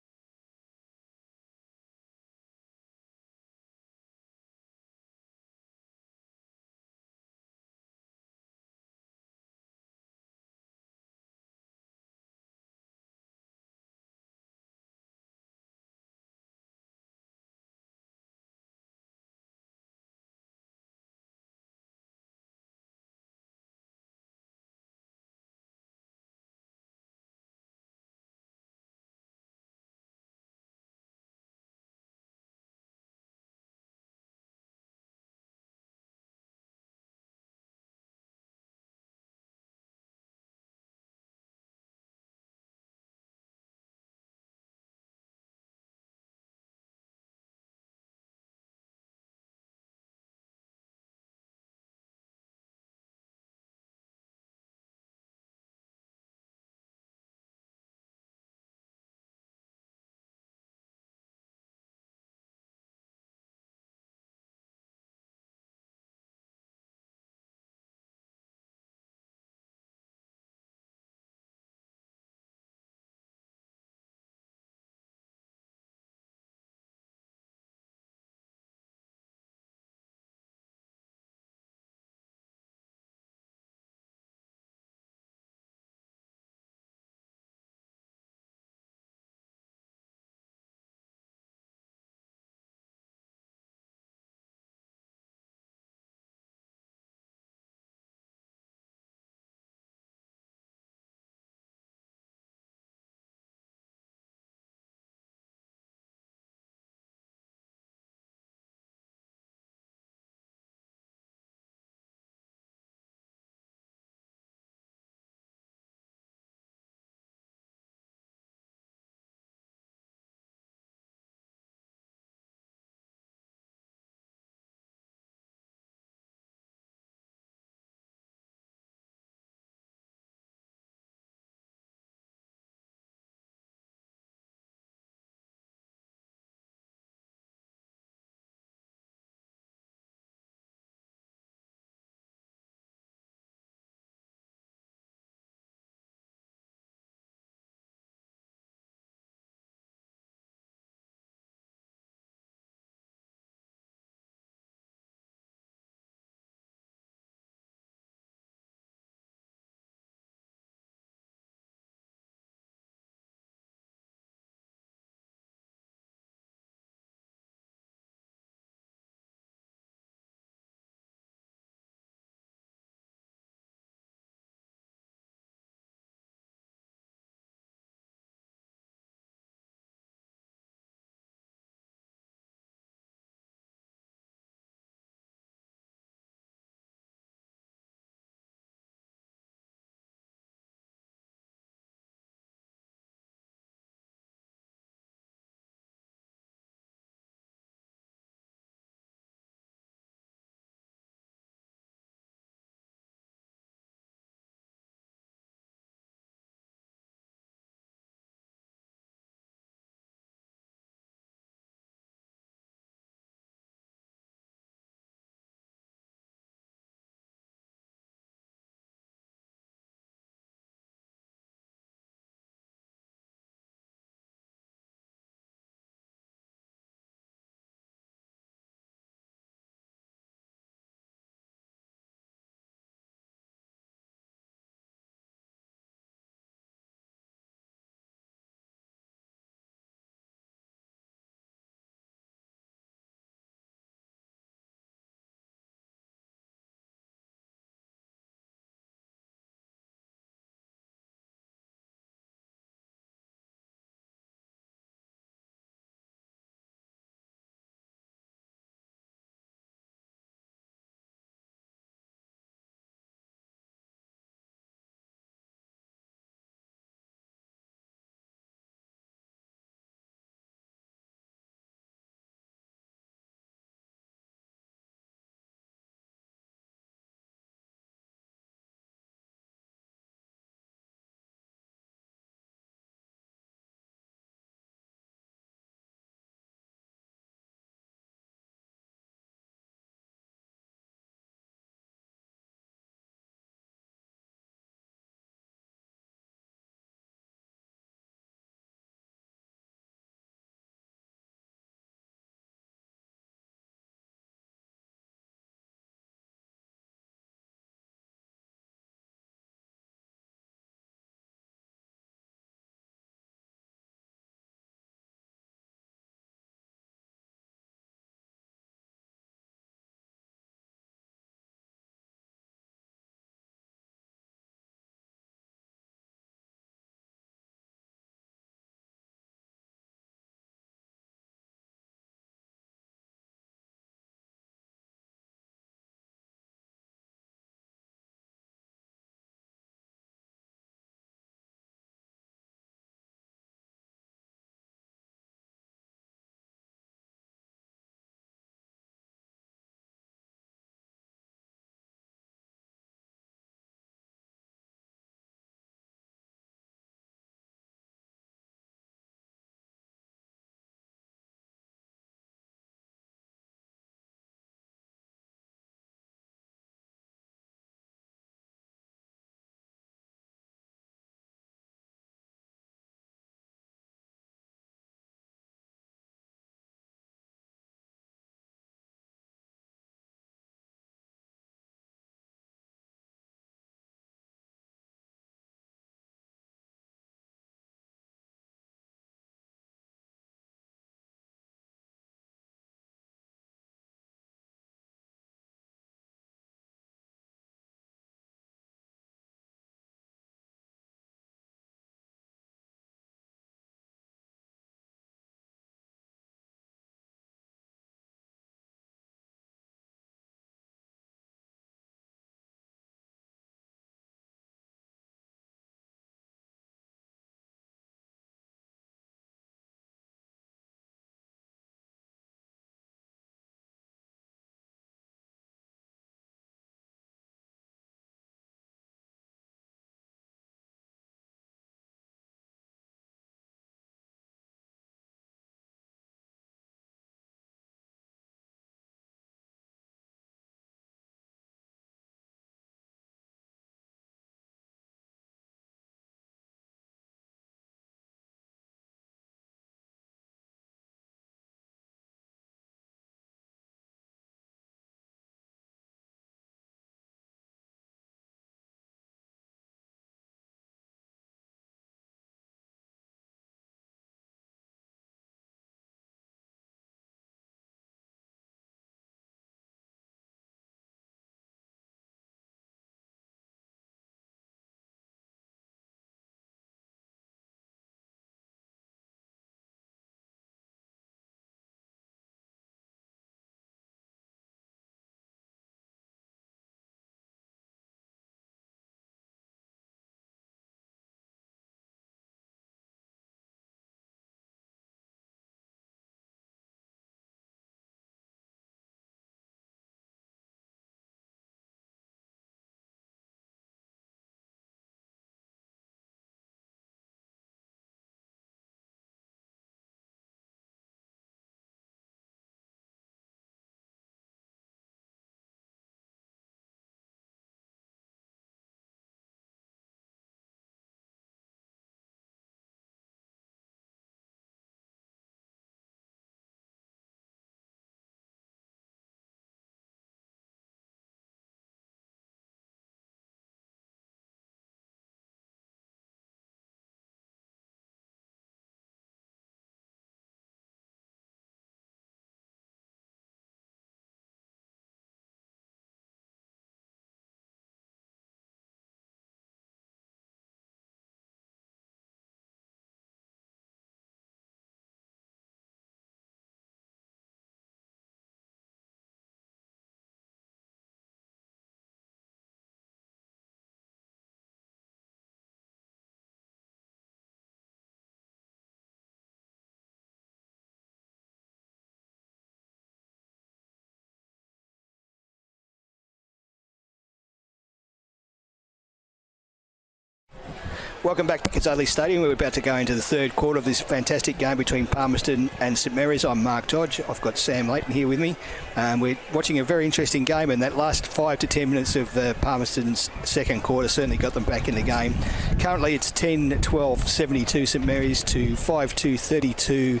S1: Welcome back to Cazalys Stadium. We're about to go into the third quarter of this fantastic game between Palmerston and St Mary's. I'm Mark Dodge. I've got Sam Leighton here with me. We're watching a very interesting game, and that last 5 to 10 minutes of Palmerston's second quarter certainly got them back in the game. Currently it's 10-12, 72 St Mary's to 5-2, 32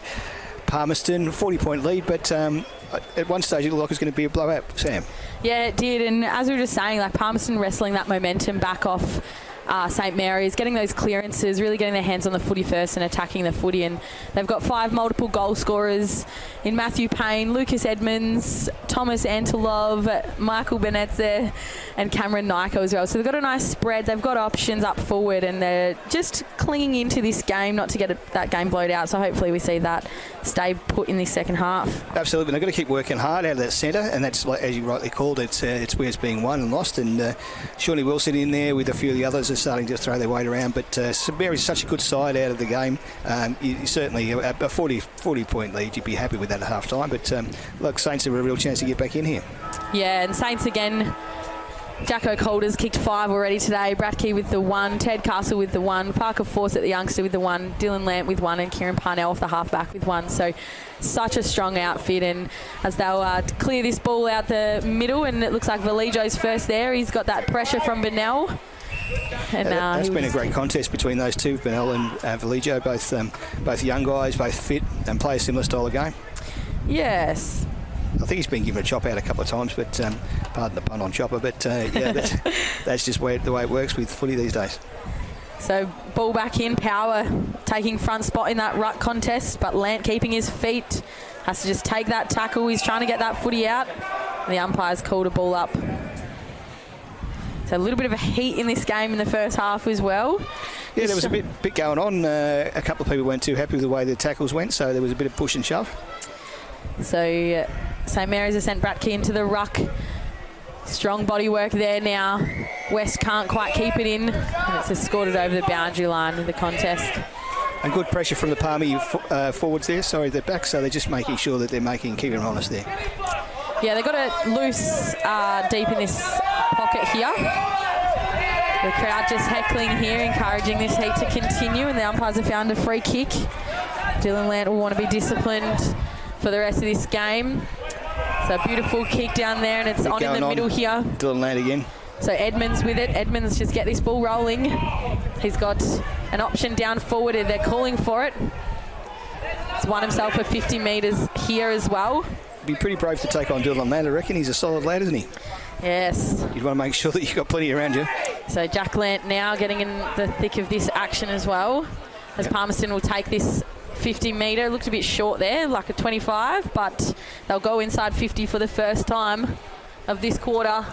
S1: Palmerston. 40-point lead, but at one stage it looked like it was going to be a blowout. Sam?
S2: Yeah, it did, and as we were just saying, like Palmerston wrestling that momentum back off St Mary's, getting those clearances, really getting their hands on the footy first and attacking the footy. And they've got 5 multiple goal scorers in Matthew Payne, Lucas Edmonds, Thomas Antilov, Michael Benetze and Cameron Nyko as well. So they've got a nice spread. They've got options up forward, and they're just clinging into this game not to get that game blowed out. So hopefully we see that stay put in this second half.
S1: Absolutely. They've got to keep working hard out of that centre, and that's, like, as you rightly called it, it's where it's being won and lost. And Shawnee Wilson in there with a few of the others are starting to throw their weight around. But St Mary's is such a good side out of the game. You certainly, a 40-point lead, you'd be happy with that at half time. But look, Saints have a real chance to get back in here. Yeah,
S2: and Saints again. Jacko Calder's kicked 5 already today. Brad Key with the 1, Ted Castle with the 1, Parker Fawcett, the youngster, with the 1, Dylan Lamp with 1, and Kieran Parnell off the halfback with 1. So such a strong outfit, and as they'll clear this ball out the middle, and it looks like Valijo's first there. He's got that pressure from Bennell. And
S1: it's been a great contest between those two, Bennell and Valijo, both young guys, both fit and play a similar style of game.
S2: Yes.
S1: I think he's been given a chop out a couple of times, but pardon the pun on chopper, but yeah, that's just the way it works with footy these days.
S2: So ball back in, Power taking front spot in that ruck contest, but Lant keeping his feet, has to just take that tackle. He's trying to get that footy out, and the umpire's called a ball up. So a little bit of a heat in this game in the first half as well.
S1: Yeah, there was a bit going on. A couple of people weren't too happy with the way the tackles went, so there was a bit of push and shove.
S2: So St Mary's has sent Bratke into the ruck. Strong body work there now. West can't quite keep it in, and it's escorted over the boundary line of the contest.
S1: And good pressure from the Palmy forwards there. Sorry, they're back, so they're just making sure that they're keeping them honest there.
S2: Yeah, they've got it loose deep in this pocket here. The crowd just heckling here, encouraging this heat to continue, and the umpires have found a free kick. Dylan Lant will want to be disciplined for the rest of this game. So a beautiful kick down there, and it's on in the middle here.
S1: Dylan Lant again.
S2: So Edmonds with it. Edmonds just get this ball rolling. He's got an option down forward, and they're calling for it. He's won himself for 50 metres here as well.
S1: Be pretty brave to take on Dylan Lant, I reckon. He's a solid lad, isn't he?
S2: Yes.
S1: You'd want to make sure that you've got plenty around you.
S2: So Jack Lant now getting in the thick of this action as well, as Palmerston will take this 50 metre. Looked a bit short there, like a 25, but they'll go inside 50 for the first time of this quarter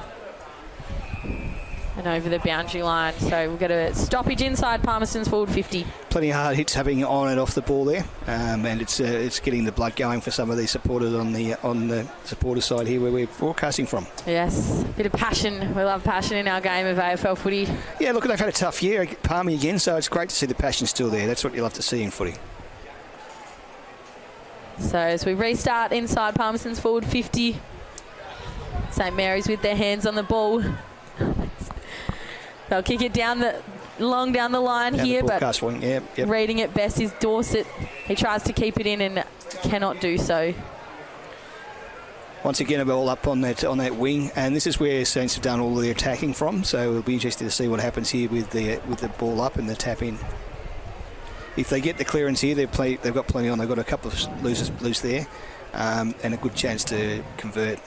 S2: and over the boundary line. So we'll get a stoppage inside Palmerston's forward 50.
S1: Plenty of hard hits happening on and off the ball there, and it's getting the blood going for some of these supporters on the supporter side here where we're broadcasting from.
S2: Yes, bit of passion. We love passion in our game of AFL footy.
S1: Yeah, look, they've had a tough year, Palmy again, so it's great to see the passion still there. That's what you love to see in footy.
S2: So as we restart inside Palmerston's forward 50, St Mary's with their hands on the ball. They'll kick it long down the line here, but
S1: wing. Yep.
S2: Reading it best is Dorset. He tries to keep it in and cannot do so.
S1: Once again, a ball up on that wing, and this is where Saints have done all of their attacking from. So it'll be interesting to see what happens here with the ball up and the tap in. If they get the clearance here, they've got plenty on. They've got a couple of loose there, and a good chance to convert.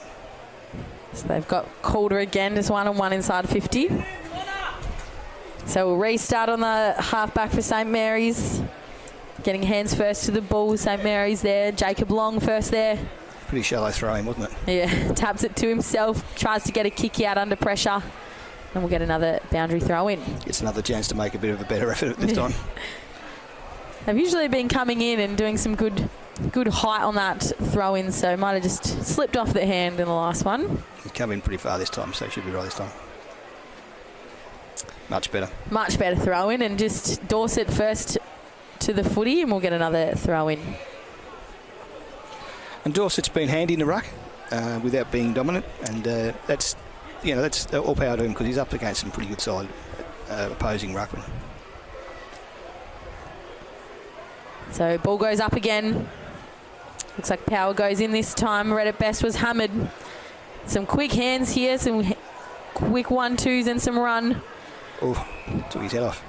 S2: So they've got Calder again, just 1-on-1 inside 50. So we'll restart on the halfback for St Mary's. Getting hands first to the ball, St Mary's there. Jacob Long first there.
S1: Pretty shallow throwing, wasn't it?
S2: Yeah, taps it to himself, tries to get a kick out under pressure, and we'll get another boundary throw in.
S1: It's another chance to make a bit of a better effort at this time.
S2: They've usually been coming in and doing some good height on that throw in, so might have just slipped off their hand in the last one.
S1: He's come in pretty far this time, so it should be right this time. Much better. Much
S2: better throw in, and just Dorset first to the footy, and we'll get another throw in.
S1: And Dorset's been handy in the ruck without being dominant, and that's all power to him because he's up against some pretty good side opposing ruckman.
S2: So ball goes up again. Looks like power goes in this time. Read it best was hammered. Some quick hands here, some quick 1-2s and some run.
S1: Oh, took his head off.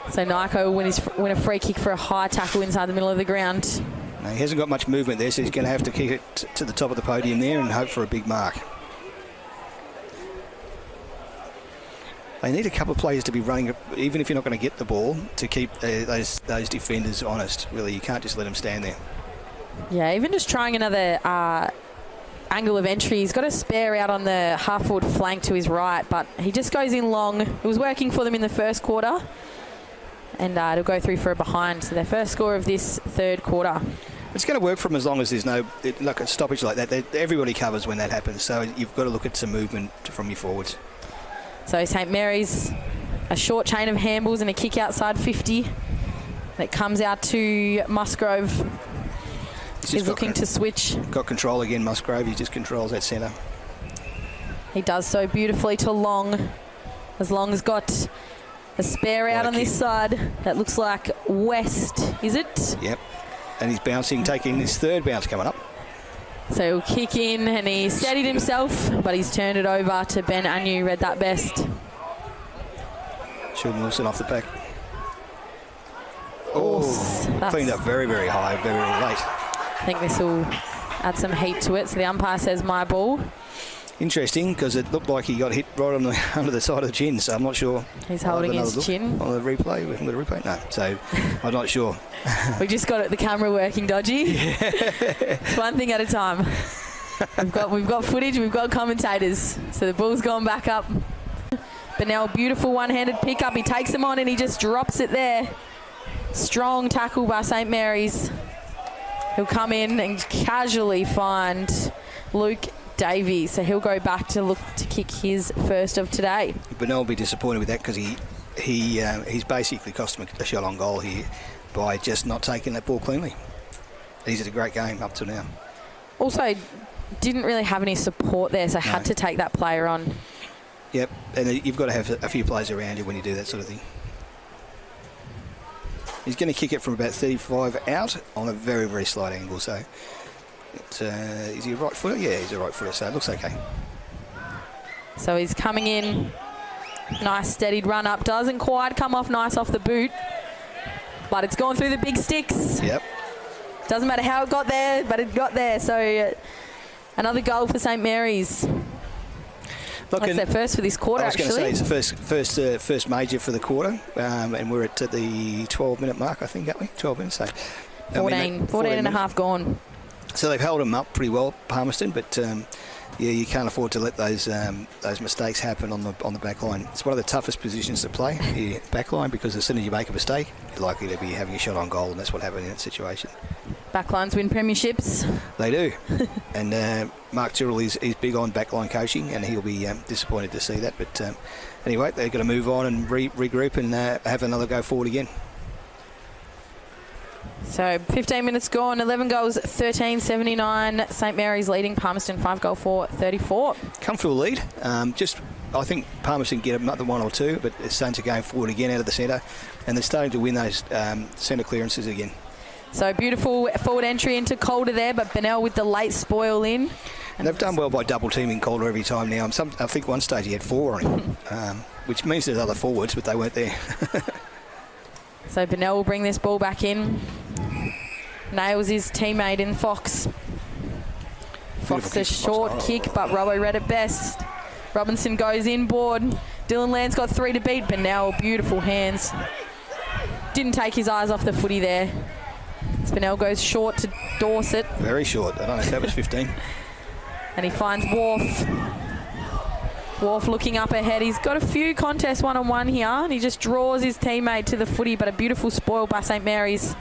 S2: So Nyko will win a free kick for a high tackle inside the middle of the ground.
S1: No, he hasn't got much movement there, so he's going to have to kick it to the top of the podium there and hope for a big mark. They need a couple of players to be running, even if you're not going to get the ball, to keep those defenders honest. Really, you can't just let them stand there.
S2: Yeah, even just trying another angle of entry. He's got a spare out on the half-forward flank to his right, but he just goes in long. It was working for them in the first quarter, and it'll go through for a behind. So their first score of this third quarter.
S1: It's going to work for them as long as there's no like a stoppage like that. Everybody covers when that happens, so you've got to look at some movement from your forwards.
S2: So St Mary's, a short chain of handballs and a kick outside 50 that comes out to Musgrove. He's looking to switch. Got
S1: control again, Musgrove. He just controls that centre.
S2: He does so beautifully to Long. As Long's got a spare out on this side. That looks like West, is it?
S1: Yep. And he's bouncing, taking his third bounce coming up.
S2: So he'll kick in, and he steadied himself, but he's turned it over to Ben Anu, read that best.
S1: Sean Wilson off the back. Oh, cleaned up very, very high, very, very late.
S2: I think this will add some heat to it. So the umpire says my ball.
S1: Interesting, because it looked like he got hit right on the under the side of the chin, so I'm not sure.
S2: He's holding his chin.
S1: On the replay, we haven't got a replay? No, so I'm not sure.
S2: We just got the camera working dodgy. Yeah. One thing at a time. We've got footage, we've got commentators. So the ball's gone back up. Bennell, beautiful one-handed pickup. He takes him on and he just drops it there. Strong tackle by St Mary's. He'll come in and casually find Luke Davies, so he'll go back to look to kick his first of today. Bennell will be disappointed with that because he's basically cost him a shot on goal here by just not taking that ball cleanly. He's had a great game up to now. Also, didn't really have any support there, so had to take that player on. Yep, and you've got to have a few players around you when you do that sort of thing. He's going to kick it from about 35 out on a very, very slight angle, so... is he a right footer? Yeah, he's a right footer, so it looks okay. So he's coming in. Nice steadied run up. Doesn't quite come off nice off the boot, but it's gone through the big sticks. Yep. Doesn't matter how it got there, but it got there. So another goal for St Mary's. Look, that's their first for this quarter, actually. I was going to say it's the first major for the quarter, and we're at the 12-minute mark, I think, aren't we? 12 minutes, so... 14 and a half gone.
S1: So they've held them up pretty well, Palmerston, but yeah, you can't afford to let those mistakes happen on the back line. It's one of the toughest positions to play, the back line, because as soon as you make a mistake, you're likely to be having a shot on goal, and that's what happened in that situation. Backlines win premierships. They do. And Mark Tyrrell is big on backline coaching, and he'll be disappointed to see that. But anyway, they've got to move on and regroup and have another go forward again. So 15 minutes gone, 11 goals, 13-79. St Mary's leading Palmerston 5-4-34. Comfortable lead. I think Palmerston get another one or two, but the Saints are going forward again out of the centre, and they're starting to win those centre clearances again. So beautiful forward entry into Calder there, but Bennell with the late spoil in. And they've done well by double teaming Calder every time now. I think one stage he had 4 on him, which means there's other forwards, but they weren't there. So Bennell will bring this ball back in. Nails his teammate in Fox. Fox a short kick, but Robbo read it best. Robinson goes inboard. Dylan Land's got 3 to beat. Bennell, beautiful hands. Didn't take his eyes off the footy there. Spinell goes short to Dorset. Very short. I don't know if that was 15. And he finds Wharf. Wharf looking up ahead. He's got a few contests one-on-one here, and he just draws his teammate to the footy, but a beautiful spoil by St Mary's.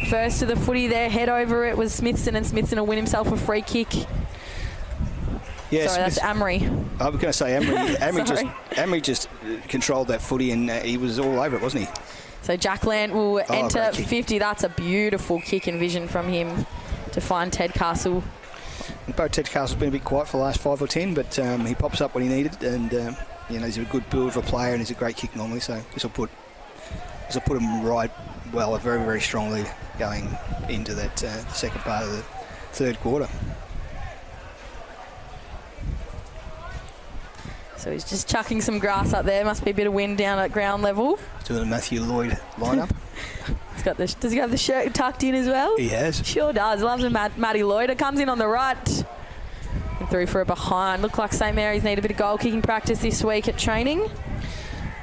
S1: First to the footy there, head over it was Smithson, and Smithson will win himself a free kick. Yeah, sorry, that's Amory. I was going to say Amory just controlled that footy, and he was all over it, wasn't he? So Jack Land will enter 50. That's a beautiful kick and vision from him to find Ted Castle. Both Ted Castle's been a bit quiet for the last 5 or 10, but he pops up when he needed, and he's a good build of a player, and he's a great kick normally. So this will put him right well, a very, very strong lead going into that second part of the third quarter.
S2: So he's just chucking some grass up there. Must be a bit of wind down at ground level.
S1: He's doing a Matthew Lloyd lineup.
S2: Does he have the shirt tucked in as well?
S1: He has.
S2: Sure does. Loves a Matty Lloyd. It comes in on the right. And through for a behind. Look like St Mary's need a bit of goal kicking practice this week at training.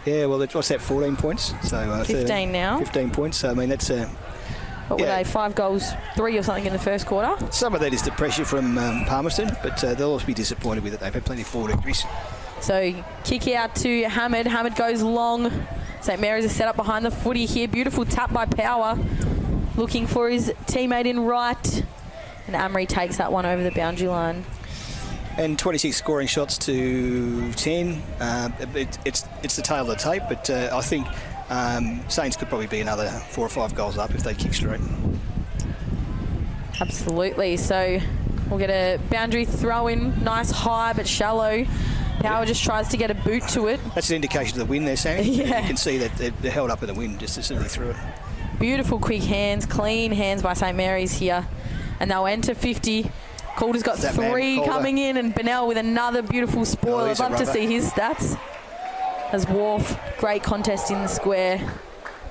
S1: Yeah, well, what's that, 14 points? So
S2: 15 now.
S1: 15 points. So, I mean, that's...
S2: What were they, 5 goals, 3 or something in the first quarter?
S1: Some of that is the pressure from Palmerston, but they'll also be disappointed with it. They've had plenty of forward injuries.
S2: So kick out to Hamid. Hamid goes long. St Mary's is set up behind the footy here. Beautiful tap by Power. Looking for his teammate in right. And Amory takes that one over the boundary line. And
S1: 26 scoring shots to 10. It's the tail of the tape, but I think Saints could probably be another 4 or 5 goals up if they kick straight.
S2: Absolutely. So we'll get a boundary throw in. Nice high but shallow. Power just tries to get a boot to it.
S1: That's an indication of the wind there, Sam.
S2: Yeah.
S1: You can see that they're held up in the wind just as soon as they threw it.
S2: Beautiful quick hands, clean hands by St Mary's here. And they'll enter 50. Calder's got 3 coming in, and Bennell with another beautiful spoil. I'd love to see his stats. As Wharf, great contest in the square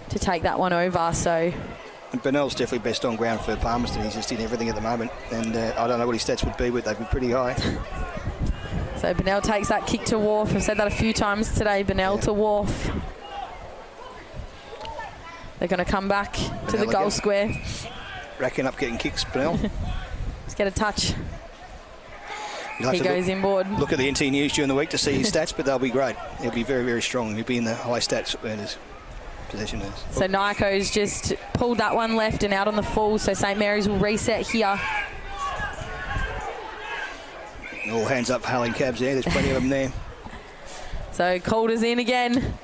S2: to take that one over. So.
S1: And Bennell's definitely best on ground for Palmerston. He's just in everything at the moment. And I don't know what his stats would be, but they'd be pretty high.
S2: So Bennell takes that kick to Wharf. I've said that a few times today, Bennell to Wharf. They're going to come back to the goal square.
S1: Racking up getting kicks, Bennell.
S2: Let's get a touch. He goes inboard.
S1: Look at the NT News during the week to see his stats, but they'll be great. He'll be very, very strong. He'll be in the high stats earners, possession earners.
S2: So Nyko's just pulled that one left and out on the full, so St Mary's will reset here.
S1: All hands up for hailing cabs there. There's plenty of them there.
S2: So Calder's in again.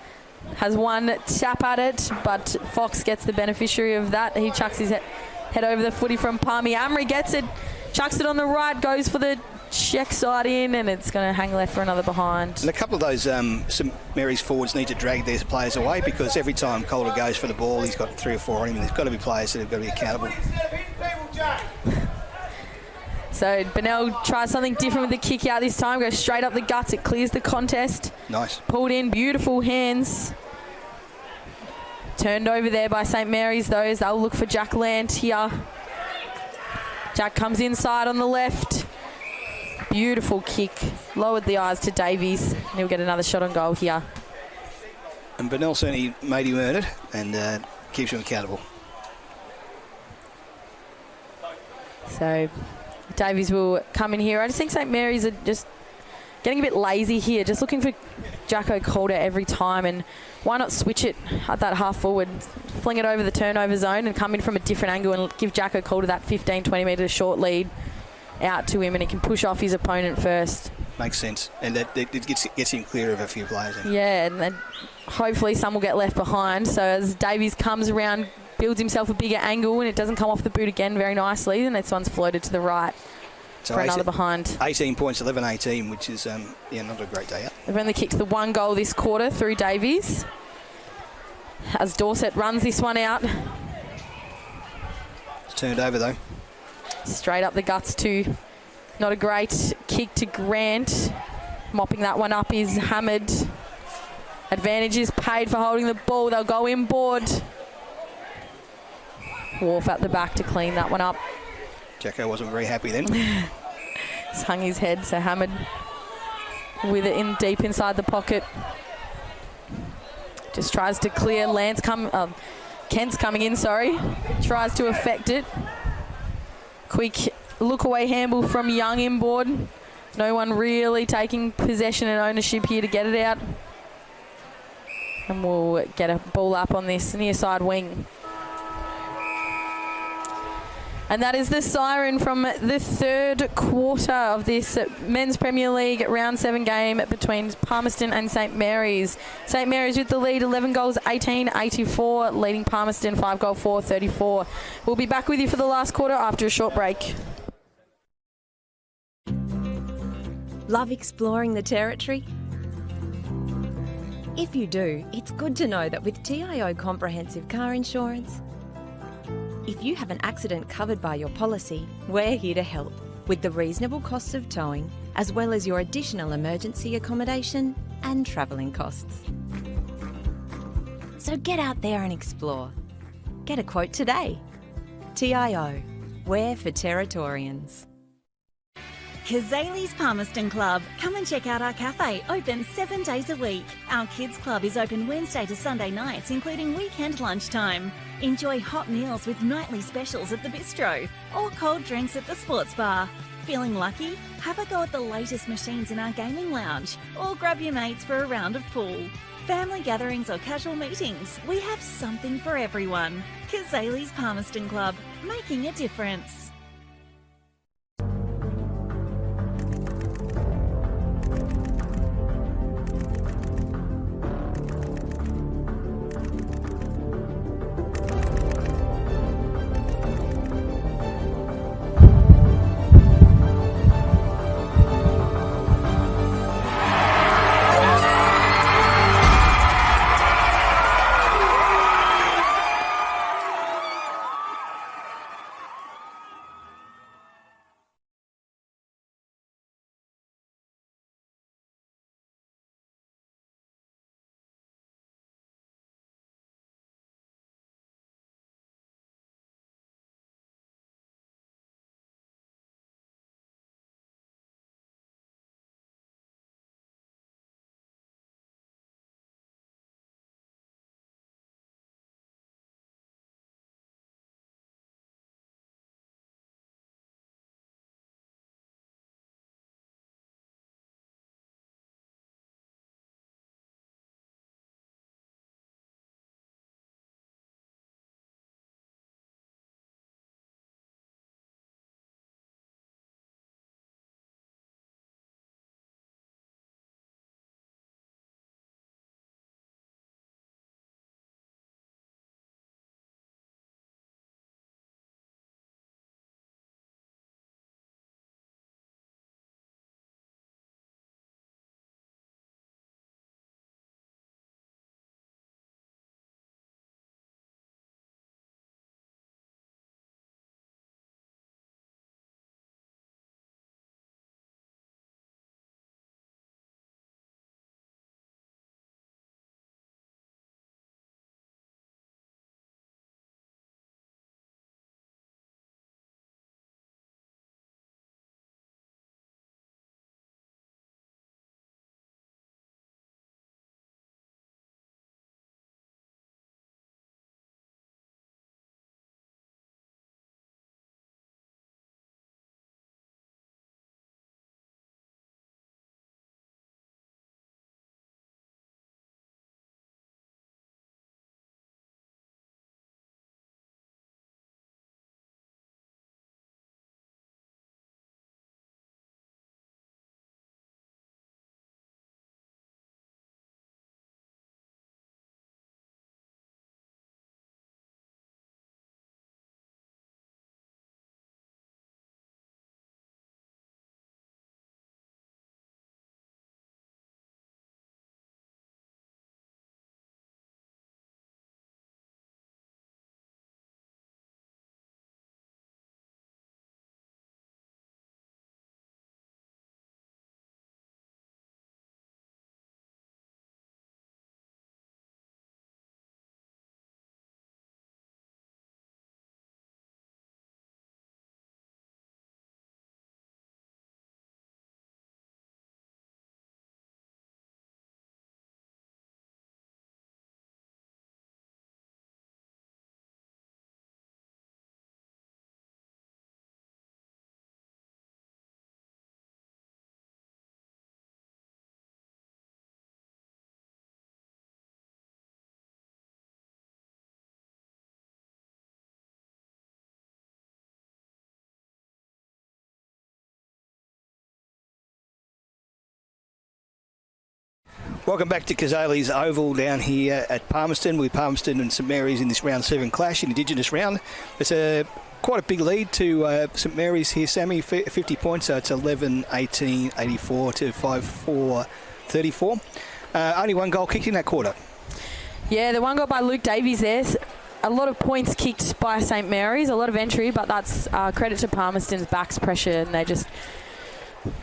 S2: Has one tap at it, but Fox gets the beneficiary of that. He chucks his head over the footy from Palmy. Amory gets it, chucks it on the right, goes for the check side in, and it's going to hang left for another behind.
S1: And a couple of those St Mary's forwards need to drag their players away, because every time Calder goes for the ball, he's got 3 or 4 on him, and there's got to be players that have got to be accountable.
S2: So Bennell tries something different with the kick out this time. Goes straight up the guts. It clears the contest.
S1: Nice.
S2: Pulled in. Beautiful hands. Turned over there by St Mary's, though. They'll look for Jack Lant here. Jack comes inside on the left. Beautiful kick. Lowered the eyes to Davies. And he'll get another shot on goal here.
S1: And Bennell certainly made him earn it and keeps him accountable.
S2: So Davies will come in here. I just think St Mary's are just getting a bit lazy here, just looking for Jacko Calder every time, and why not switch it at that half forward, fling it over the turnover zone and come in from a different angle and give Jacko Calder that 15-20 metre short lead out to him, and he can push off his opponent first.
S1: Makes sense, and that gets him clear of a few players.
S2: Yeah, and then hopefully some will get left behind. So as Davies comes around, builds himself a bigger angle, and it doesn't come off the boot again very nicely, and this one's floated to the right
S1: so
S2: for another behind.
S1: 18 points, 11-18, which is not a great day out.
S2: They've only kicked the 1 goal this quarter through Davies. As Dorset runs this one out.
S1: It's turned over though.
S2: Straight up the guts too. Not a great kick to Grant. Mopping that one up is Hamid. Advantage is paid for holding the ball. They'll go inboard. Wharf at the back to clean that one up.
S1: Jacko wasn't very happy then.
S2: He's hung his head, so Hamid with it in deep inside the pocket. Just tries to clear. Kent's coming in, sorry. Tries to affect it. Quick look away handball from Young inboard. No one really taking possession and ownership here to get it out. And we'll get a ball up on this near side wing. And that is the siren from the third quarter of this Men's Premier League Round 7 game between Palmerston and St Mary's. St Mary's with the lead, 11 goals, 18-84, leading Palmerston 5 goal 4-34. We'll be back with you for the last quarter after a short break.
S4: Love exploring the territory? If you do, it's good to know that with TIO Comprehensive Car Insurance, if you have an accident covered by your policy, we're here to help with the reasonable costs of towing, as well as your additional emergency accommodation and travelling costs. So get out there and explore. Get a quote today. TIO, we're for Territorians.
S3: Cazalys Palmerston Club. Come and check out our cafe, open 7 days a week. Our kids club is open Wednesday to Sunday nights, including weekend lunchtime. Enjoy hot meals with nightly specials at the bistro or cold drinks at the sports bar. Feeling lucky? Have a go at the latest machines in our gaming lounge or grab your mates for a round of pool. Family gatherings or casual meetings, we have something for everyone. Cazalys Palmerston Club, making a difference.
S1: Welcome back to Cazalys Oval down here at Palmerston, with Palmerston and St Mary's in this round 7 clash, in Indigenous round. It's quite a big lead to St Mary's here, Sammy, 50 points, so it's 11, 18, 84 to 5, 4, 34. Only one goal kicked in that quarter.
S2: Yeah, the one got by Luke Davies there. A lot of points kicked by St Mary's, a lot of entry, but that's credit to Palmerston's backs pressure, and they're just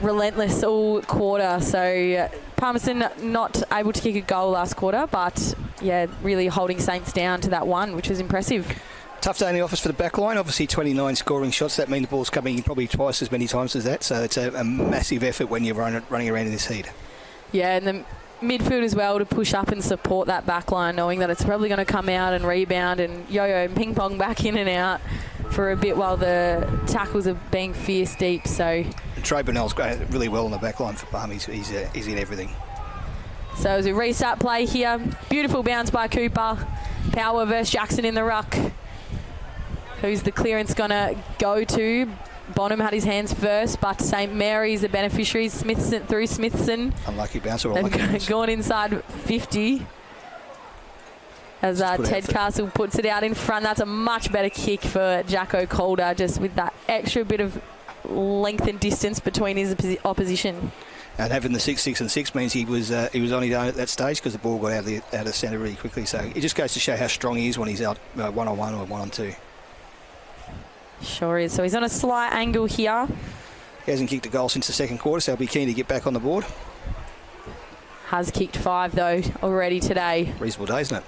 S2: relentless all quarter. So Palmerston not able to kick a goal last quarter, but yeah, really holding Saints down to that one, which was impressive.
S1: Tough day in the office for the back line. Obviously 29 scoring shots. That means the ball's coming in probably twice as many times as that. So it's a massive effort when you're running around in this heat.
S2: Yeah, and the midfield as well to push up and support that back line, knowing that it's probably going to come out and rebound and yo-yo and ping-pong back in and out for a bit while the tackles are being fierce deep. So
S1: Trey Burnell's going really well on the back line for Palm. He's in everything.
S2: So as we restart play here, beautiful bounce by Cooper. Power versus Jackson in the ruck. Who's the clearance going to go to? Bonham had his hands first, but St Mary's the beneficiaries. Smithson through Smithson.
S1: Unlucky bounce or unlucky
S2: They've
S1: bounce.
S2: gone inside 50. As Ted Castle puts it out in front. That's a much better kick for Jacko Calder, just with that extra bit of length and distance between his opposition.
S1: And having the 6-6 and 6 means he was on his own at that stage because the ball got out of centre really quickly. So it just goes to show how strong he is when he's out 1-on-1 or 1-on-2.
S2: Sure is. So he's on a slight angle here.
S1: He hasn't kicked a goal since the second quarter, so he'll be keen to get back on the board.
S2: Has kicked 5 though already today.
S1: Reasonable day, isn't it?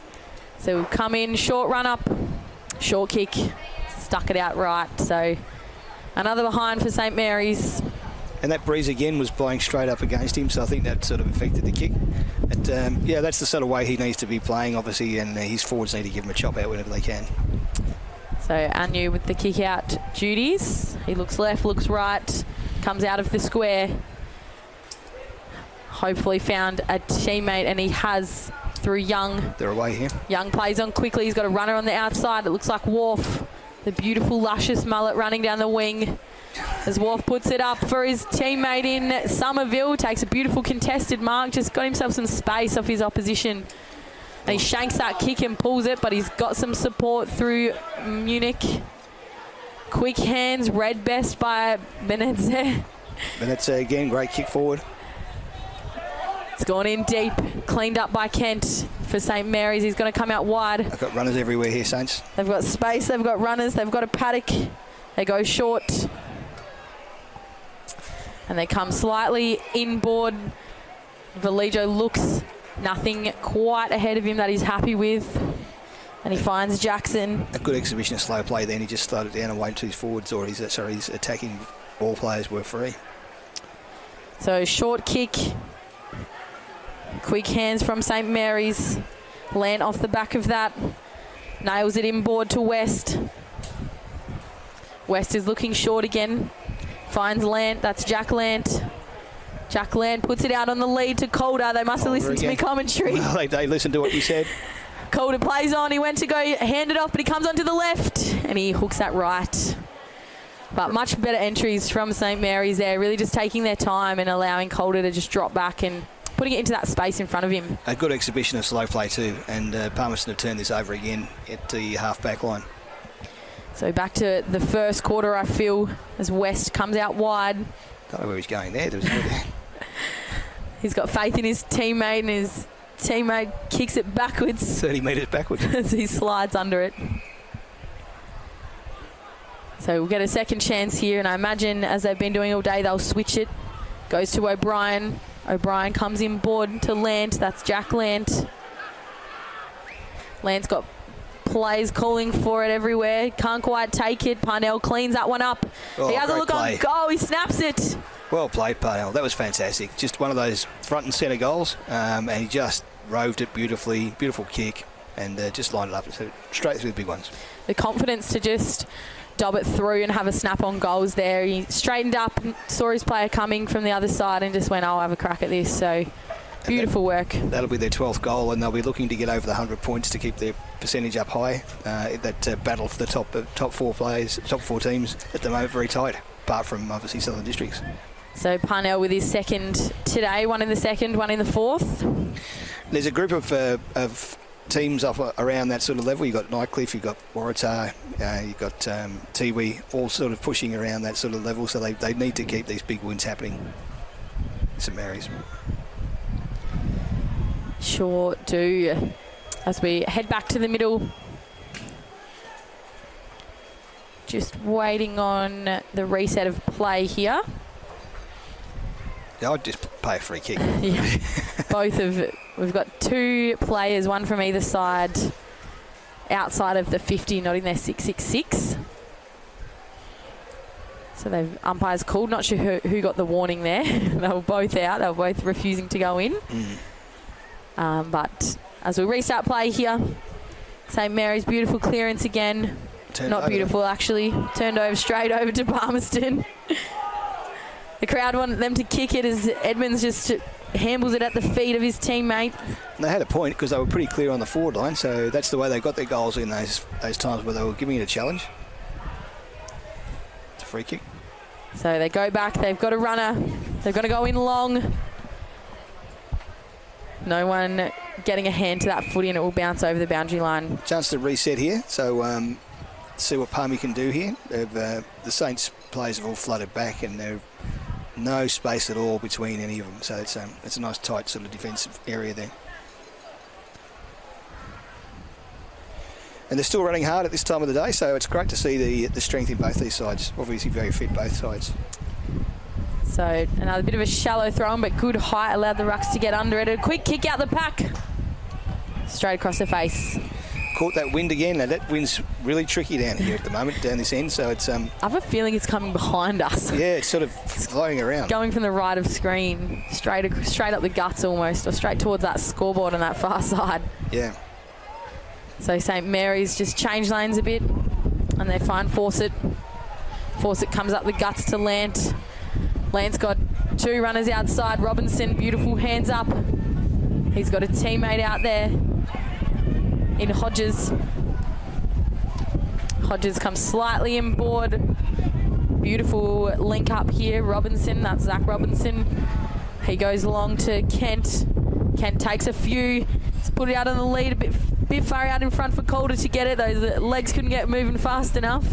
S2: So we'll come in, short run up, short kick, stuck it out right. So another behind for St Mary's.
S1: And that breeze again was blowing straight up against him, so I think that sort of affected the kick. But yeah, that's the sort of way he needs to be playing, obviously, and his forwards need to give him a chop out whenever they can.
S2: So Anu with the kick out duties. He looks left, looks right, comes out of the square. Hopefully found a teammate, and he has through Young.
S1: They're away here.
S2: Young plays on quickly. He's got a runner on the outside. It looks like Wharf, the beautiful luscious mullet running down the wing. As Wharf puts it up for his teammate in Somerville, takes a beautiful contested mark, just got himself some space off his opposition. And he shanks that kick and pulls it, but he's got some support through Munich. Quick hands, red best by Benetze.
S1: Benetze again, great kick forward.
S2: It's gone in deep, cleaned up by Kent for St Mary's. He's going to come out wide.
S1: They've got runners everywhere here, Saints.
S2: They've got space, they've got runners, they've got a paddock. They go short. And they come slightly inboard. Vallejo looks nothing quite ahead of him that he's happy with. And he finds Jackson.
S1: A good exhibition of slow play then. He just slowed it down and waited until his forwards or his attacking ball players were free.
S2: So short kick. Quick hands from St Mary's. Lant off the back of that. Nails it inboard to West. West is looking short again. Finds Lant. That's Jack Lant. Jack Lant puts it out on the lead to Calder. They must have listened to me commentary.
S1: Well, they listened to what you said.
S2: Calder plays on. He went to go hand it off, but he comes onto the left and he hooks that right. But much better entries from St Mary's there, really just taking their time and allowing Calder to just drop back and putting it into that space in front of him.
S1: A good exhibition of slow play too, and Palmerston have turned this over again at the half-back line.
S2: So back to the first quarter, I feel, as West comes out wide.
S1: Don't know where he's going there.
S2: He's got faith in his teammate, and his teammate kicks it backwards.
S1: 30 metres backwards.
S2: As he slides under it. So we'll get a second chance here, and I imagine, as they've been doing all day, they'll switch it. Goes to O'Brien. O'Brien comes in board to Lant. That's Jack Lant. Lant's got plays calling for it everywhere. Can't quite take it. Parnell cleans that one up. He has a look on goal. He snaps it.
S1: Well played, Parnell. That was fantastic. Just one of those front and centre goals. And he just roved it beautifully. Beautiful kick. And just lined it up straight through the big ones.
S2: The confidence to just dob it through and have a snap on goals there. He straightened up, saw his player coming from the other side and just went, I'll have a crack at this. So beautiful work. That'll
S1: be their 12th goal, and they'll be looking to get over the 100 points to keep their percentage up high. That battle for the top four players, top four teams at the moment, very tight, apart from obviously Southern Districts.
S2: So Parnell with his second today, one in the second, one in the fourth.
S1: There's a group of teams up around that sort of level. You've got Nightcliff, you've got Waratah, you've got Tiwi, all sort of pushing around that sort of level, so they need to keep these big wins happening. St Mary's.
S2: Sure do. As we head back to the middle. Just waiting on the reset of play here.
S1: Yeah, I'd just pay a free kick.
S2: Yeah. We've got 2 players, one from either side, outside of the 50, not in their 666. So umpires called. Not sure who got the warning there. They were both out. They were both refusing to go in. But as we restart play here, St Mary's beautiful clearance again. Not beautiful, actually. Turned over straight over to Palmerston. The crowd wanted them to kick it as Edmonds just handles it at the feet of his teammate.
S1: They had a point because they were pretty clear on the forward line, so that's the way they got their goals in those times where they were giving it a challenge. It's a free kick.
S2: So they go back. They've got a runner. They're going to go in long. No one getting a hand to that footy, and it will bounce over the boundary line.
S1: Chance to reset here, so see what Palmy can do here. The Saints players have all flooded back, and there's no space at all between any of them, so it's a nice tight sort of defensive area there. And they're still running hard at this time of the day, so it's great to see the strength in both these sides. Obviously very fit, both sides.
S2: So another bit of a shallow throw in, but good height allowed the Rucks to get under it. A quick kick out the pack. Straight across the face.
S1: Caught that wind again. Now that wind's really tricky down here at the moment, down this end, so it's...
S2: I have a feeling it's coming behind us.
S1: Yeah, it's sort of flowing around.
S2: Going from the right of screen, straight up the guts almost, or straight towards that scoreboard on that far side.
S1: Yeah.
S2: So St Mary's just changed lanes a bit, and they find Fawcett. Fawcett comes up the guts to Lant. Lant's got 2 runners outside. Robinson, beautiful hands up. He's got a teammate out there in Hodges. Hodges comes slightly inboard. Beautiful link up here. Robinson, that's Zach Robinson. He goes along to Kent. Kent takes a few. He's put it out on the lead a bit far out in front for Calder to get it. Those legs couldn't get moving fast enough.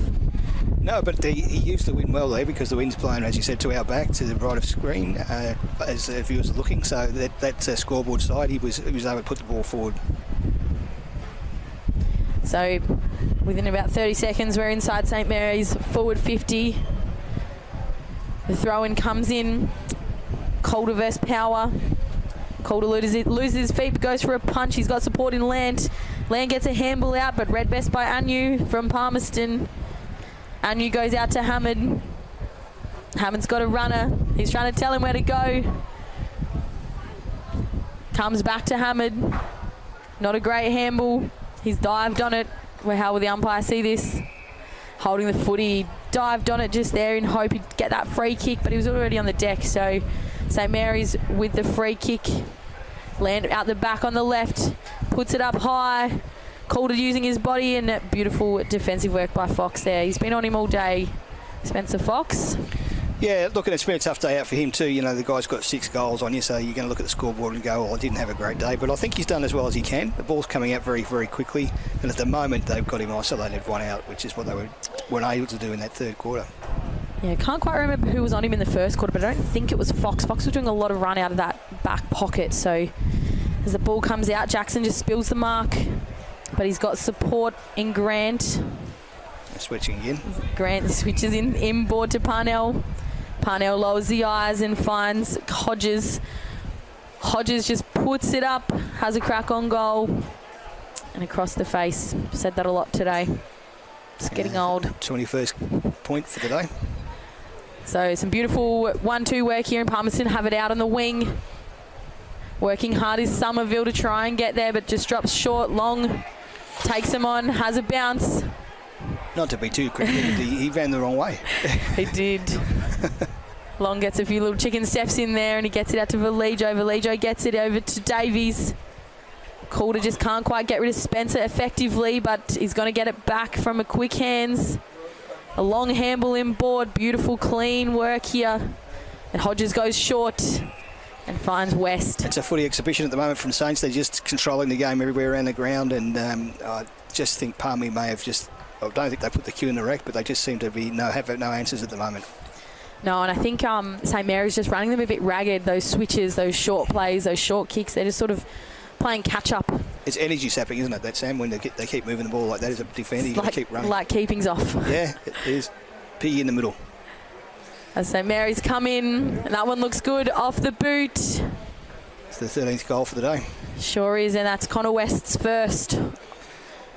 S2: No,
S1: but he used the wind well there because the wind's blowing, as you said, to our back, to the right of screen, as the viewers are looking. So that scoreboard side, he was able to put the ball forward.
S2: So within about 30 seconds, we're inside St Mary's, forward 50. The throw-in comes in. Calder versus Power. Calder loses his feet, but goes for a punch. He's got support in Lant. Lant gets a handball out, but read best by Anu from Palmerston. Anu goes out to Hammond. Hammond's got a runner. He's trying to tell him where to go. Comes back to Hammond. Not a great handball. He's dived on it. How will the umpire see this? Holding the footy. Dived on it just there in hope he'd get that free kick, but he was already on the deck. So St Mary's with the free kick. Land out the back on the left. Puts it up high. Calder using his body, and beautiful defensive work by Fox there. He's been on him all day, Spencer Fox.
S1: Yeah, look, and it's been a tough day out for him too. You know, the guy's got 6 goals on you, so you're going to look at the scoreboard and go, well, I didn't have a great day. But I think he's done as well as he can. The ball's coming out very, very quickly. And at the moment, they've got him isolated 1 out, which is what they weren't able to do in that third quarter.
S2: Yeah, can't quite remember who was on him in the first quarter, but I don't think it was Fox. Fox was doing a lot of run out of that back pocket. So as the ball comes out, Jackson just spills the mark. But he's got support in Grant.
S1: Switching again.
S2: Grant switches inboard to Parnell. Parnell lowers the eyes and finds Hodges. Hodges just puts it up, has a crack on goal. And across the face. Said that a lot today. It's getting old.
S1: 21st point for the day.
S2: So some beautiful 1-2 work here in Palmerston. Have it out on the wing. Working hard is Somerville to try and get there, but just drops short, long. Takes him on, has a bounce.
S1: Not to be too quick, he ran the wrong way.
S2: He did. Long gets a few little chicken steps in there, and he gets it out to Valijo. Valijo gets it over to Davies. Calder just can't quite get rid of Spencer effectively, but he's going to get it back from a quick hands. A long handball inboard. Beautiful, clean work here. And Hodges goes short and finds West.
S1: It's a footy exhibition at the moment from Saints. They're just controlling the game everywhere around the ground, and I just think Palmy may have just... I don't think they put the cue in the rack, but they just seem to have no answers at the moment.
S2: No, and I think St Mary's just running them a bit ragged. Those switches, those short plays, those short kicks, they're just sort of playing catch-up.
S1: It's energy sapping, isn't it, that, Sam, when they keep moving the ball like that as a defender, you've got to keep running.
S2: Like keeping's off.
S1: Yeah, it is. Piggy in the middle.
S2: As St Mary's come in, and that one looks good off the boot.
S1: It's the 13th goal for the day.
S2: Sure is, and that's Connor West's first.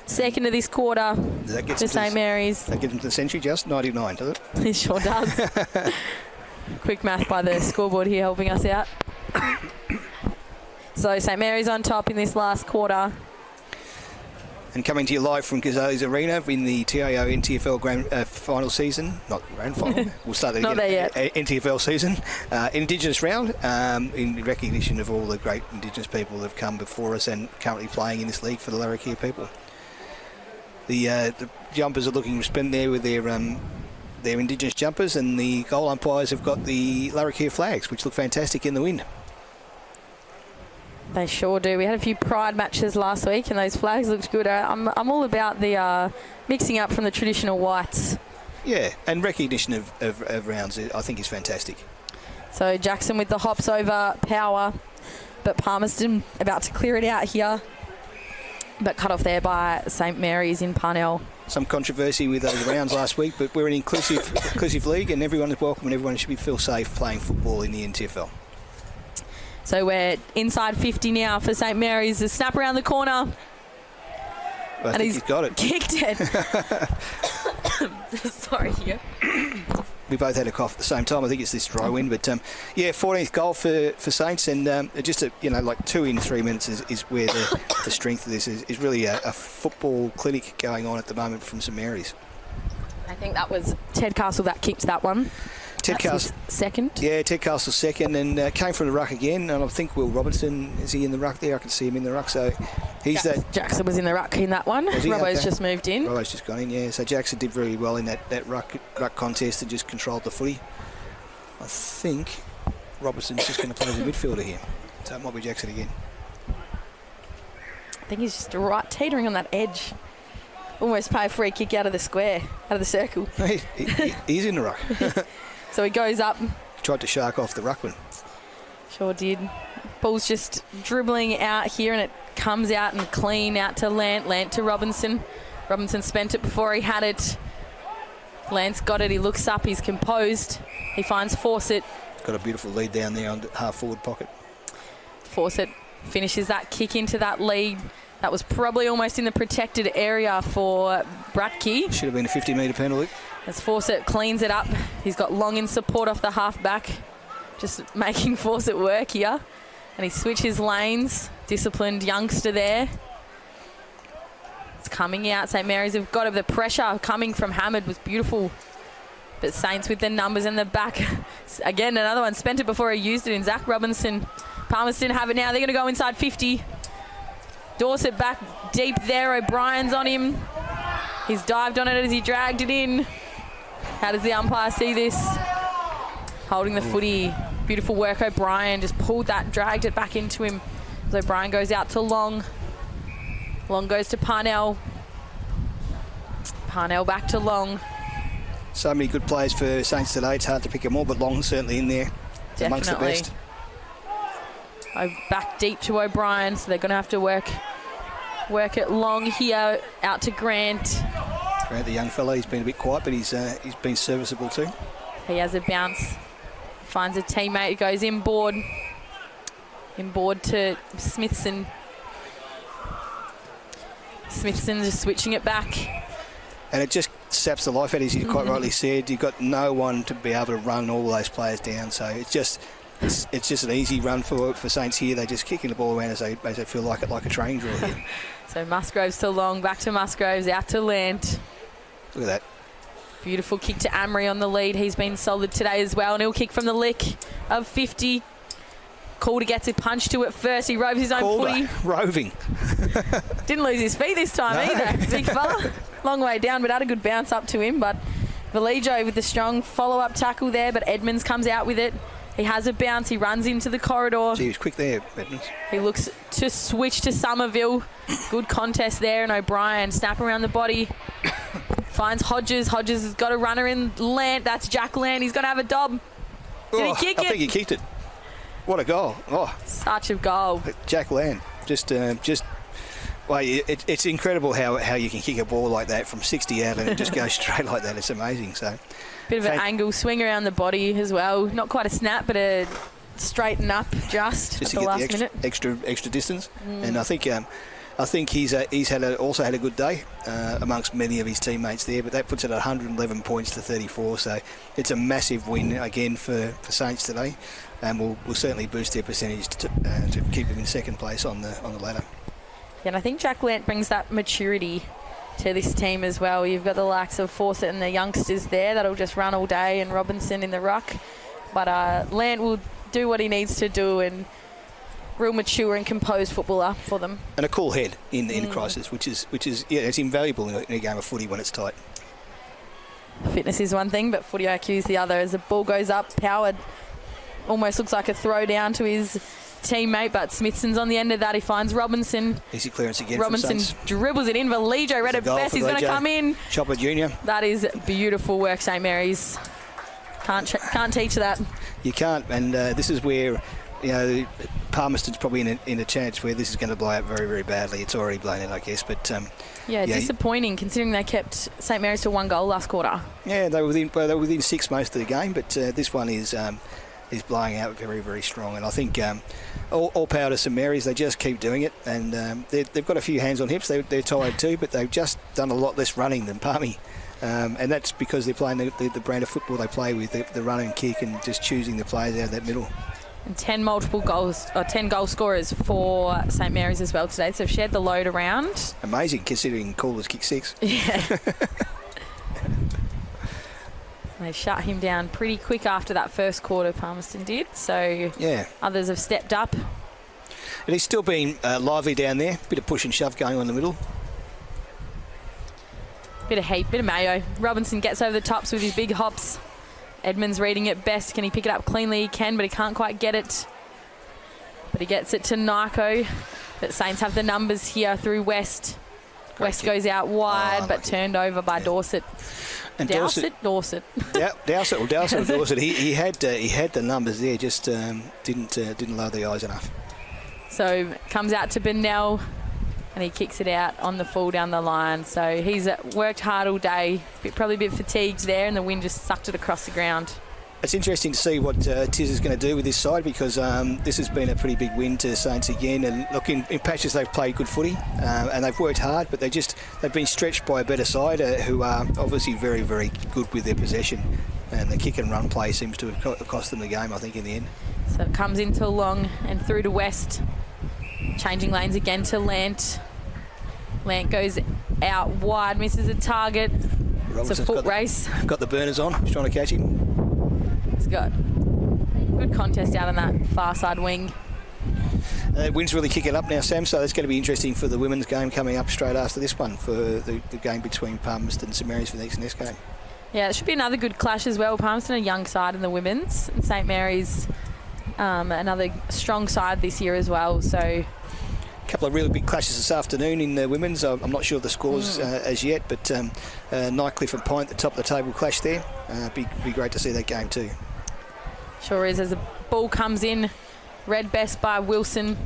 S2: Second of this quarter for St Mary's.
S1: That gives them to the century, just 99, does it?
S2: It sure does. Quick math by the scoreboard here helping us out. So St Mary's on top in this last quarter.
S1: And coming to you live from Cazalys Arena in the TIO NTFL grand final season. Not grand final. We'll start that
S2: Not
S1: again.
S2: there yet.
S1: NTFL season. Indigenous round in recognition of all the great Indigenous people that have come before us and currently playing in this league for the Larrakia people. The jumpers are looking resplendent there with their Indigenous jumpers, and the goal umpires have got the Larrakia flags, which look fantastic in the wind.
S2: They sure do. We had a few pride matches last week and those flags looked good. I'm all about the mixing up from the traditional whites.
S1: Yeah, and recognition of rounds I think is fantastic.
S2: So Jackson with the hops over power, but Palmerston about to clear it out here, but cut off there by St Mary's in Parnell. Some
S1: controversy with those rounds last week, but we're an inclusive league and everyone is welcome and everyone should feel safe playing football in the NTFL.
S2: So we're inside 50 now for St Mary's. The snap around the corner.
S1: I think he's got it.
S2: Kicked it. Sorry, yeah.
S1: We both had a cough at the same time. I think it's this dry wind, but 14th goal for Saints, and just like 2 in 3 minutes is where the strength of this is really a football clinic going on at the moment from St Mary's.
S2: I think that was Ted Castle that kicked that one.
S1: Ted Castle
S2: second.
S1: Yeah, Ted Castle second, and came from the ruck again. And I think Will Robertson, is he in the ruck there? I can see him in the ruck. So he's
S2: Jackson was in the ruck in that one. Robbo's just moved in.
S1: Robbo's just gone in. Yeah. So Jackson did very well in that ruck contest and just controlled the footy. I think Robertson's just going to play as a midfielder here. So it might be Jackson again.
S2: I think he's just right teetering on that edge. Almost pay a free kick out of the square, out of the circle.
S1: He's in the ruck.
S2: So he goes up.
S1: Tried to shark off the ruckman.
S2: Sure did. Ball's just dribbling out here and it comes out and clean out to Lant to Robinson. Robinson spent it before he had it. Lance got it. He looks up. He's composed. He finds Fawcett.
S1: Got a beautiful lead down there on the half-forward pocket.
S2: Fawcett finishes that kick into that lead. That was probably almost in the protected area for Bratke.
S1: Should have been a 50-metre penalty.
S2: As Fawcett cleans it up. He's got Long in support off the half-back. Just making Fawcett work here. And he switches lanes. Disciplined youngster there. It's coming out. St Mary's have got it. The pressure coming from Hammond was beautiful. But Saints with the numbers in the back. Again, another one. Spent it before he used it in Zach Robinson. Palmerston have it now. They're going to go inside 50. Dorset back deep there. O'Brien's on him. He's dived on it as he dragged it in. How does the umpire see this? Holding the footy. Beautiful work. O'Brien just pulled that, dragged it back into him. As O'Brien goes out to Long. Long goes to Parnell. Parnell back to Long.
S1: So many good players for Saints today. It's hard to pick them all, but Long's certainly in there.
S2: Definitely.
S1: Amongst the best.
S2: Back deep to O'Brien, so they're going to have to work it Long here, out to Grant.
S1: Grant, the young fella, he's been a bit quiet, but he's been serviceable too.
S2: He has a bounce, finds a teammate, goes inboard to Smithson. Smithson just switching it back. And
S1: it just saps the life out, as you quite rightly said. You've got no one to be able to run all those players down, so it's just an easy run for Saints here. They're just kicking the ball around as they feel like a train drill here.
S2: So Musgroves to Long, back to Musgroves, out to Lant.
S1: Look at that.
S2: Beautiful kick to Amory on the lead. He's been solid today as well. And he'll kick from the lick of 50. Calder gets a punch to it first. He roves his own footy.
S1: Roving.
S2: Didn't lose his feet this time either. Big fella. Long way down, but had a good bounce up to him. But Vallejo with the strong follow-up tackle there, but Edmonds comes out with it. He has a bounce. He runs into the corridor.
S1: Gee, he was quick there, Edmonds.
S2: He looks to switch to Somerville. Good contest there, and O'Brien snap around the body. Finds Hodges. Hodges has got a runner in Lant. That's Jack Lant. He's going to have a dob. Did he kick it?
S1: I think he kicked it. What a goal. Oh,
S2: such a goal.
S1: Jack Lant. Well, it's incredible how you can kick a ball like that from 60 out and it just goes straight like that. It's amazing. So,
S2: bit of an angle swing around the body as well. Not quite a snap, but a straighten up just at the last minute.
S1: Extra distance. And I think he's also had a good day amongst many of his teammates there. But that puts it at 111 points to 34. So it's a massive win again for Saints today, and will certainly boost their percentage to keep them in second place on the ladder.
S2: Yeah, and I think Jack Lant brings that maturity to this team as well. You've got the likes of Fawcett and the youngsters there that'll just run all day, and Robinson in the ruck. But Lant will do what he needs to do, and real mature and composed footballer for them. And
S1: a cool head in the crisis, which is it's invaluable in a game of footy when it's tight.
S2: Fitness is one thing, but footy IQ is the other. As the ball goes up, Powered almost looks like a throw down to his teammate, but Smithson's on the end of that. He finds Robinson.
S1: Easy clearance again.
S2: Robinson dribbles it in. Valijo read it best. He's going to come in.
S1: Chopper Junior.
S2: That is beautiful work, St Mary's. Can't teach that.
S1: You can't, and this is where Palmerston's probably in a chance where this is going to blow out very, very badly. It's already blown out, I guess, but
S2: disappointing considering they kept St Mary's to 1 goal last quarter.
S1: Yeah, they were within 6 most of the game, but this one is blowing out very, very strong. And I think all power to St Mary's. They just keep doing it, and they've got a few hands on hips. They're tired too, but they've just done a lot less running than Palmy. And that's because they're playing the brand of football they play with, the run and kick, and just choosing the players out of that middle.
S2: And 10 goal scorers for St Mary's as well today, so shared the load around.
S1: Amazing considering Coolers kicked 6.
S2: Yeah. They shut him down pretty quick after that first quarter, Palmerston did. So others have stepped up.
S1: And he's still been lively down there. Bit of push and shove going on in the middle.
S2: Bit of heat, bit of mayo. Robinson gets over the tops with his big hops. Edmonds reading it best. Can he pick it up cleanly? He can, but he can't quite get it. But he gets it to Nyko. But Saints have the numbers here through West. Great West kick. Goes out wide, but turned over by Dorset.
S1: And
S2: Dowsett.
S1: Dowsett or Dorset. He had the numbers there, just didn't lower the eyes enough.
S2: So comes out to Bennell, and he kicks it out on the full down the line. So he's worked hard all day, probably a bit fatigued there, and the wind just sucked it across the ground. It's
S1: interesting to see what Tiz is going to do with this side, because this has been a pretty big win to Saints again. And look, in patches they've played good footy and they've worked hard, but they've been stretched by a better side who are obviously very, very good with their possession. And the kick and run play seems to have cost them the game, I think, in the end.
S2: So it comes into Long and through to West. Changing lanes again to Lant. Lant goes out wide, misses a target. Robinson's it's a foot race.
S1: Got the burners on. He's trying to catch him.
S2: He's got good contest out on that far side wing.
S1: Wind's really kicking up now, Sam, so it's going to be interesting for the women's game coming up straight after this one, for the game between Palmerston and St Mary's for the next game.
S2: Yeah, it should be another good clash as well. Palmerston, a young side in the women's, and St Mary's, another strong side this year as well. So
S1: a couple of really big clashes this afternoon in the women's. I'm not sure of the scores as yet, but Nightcliff and Pint, the top of the table clash there. Be great to see that game too.
S2: Sure is. As the ball comes in, read best by Wilson.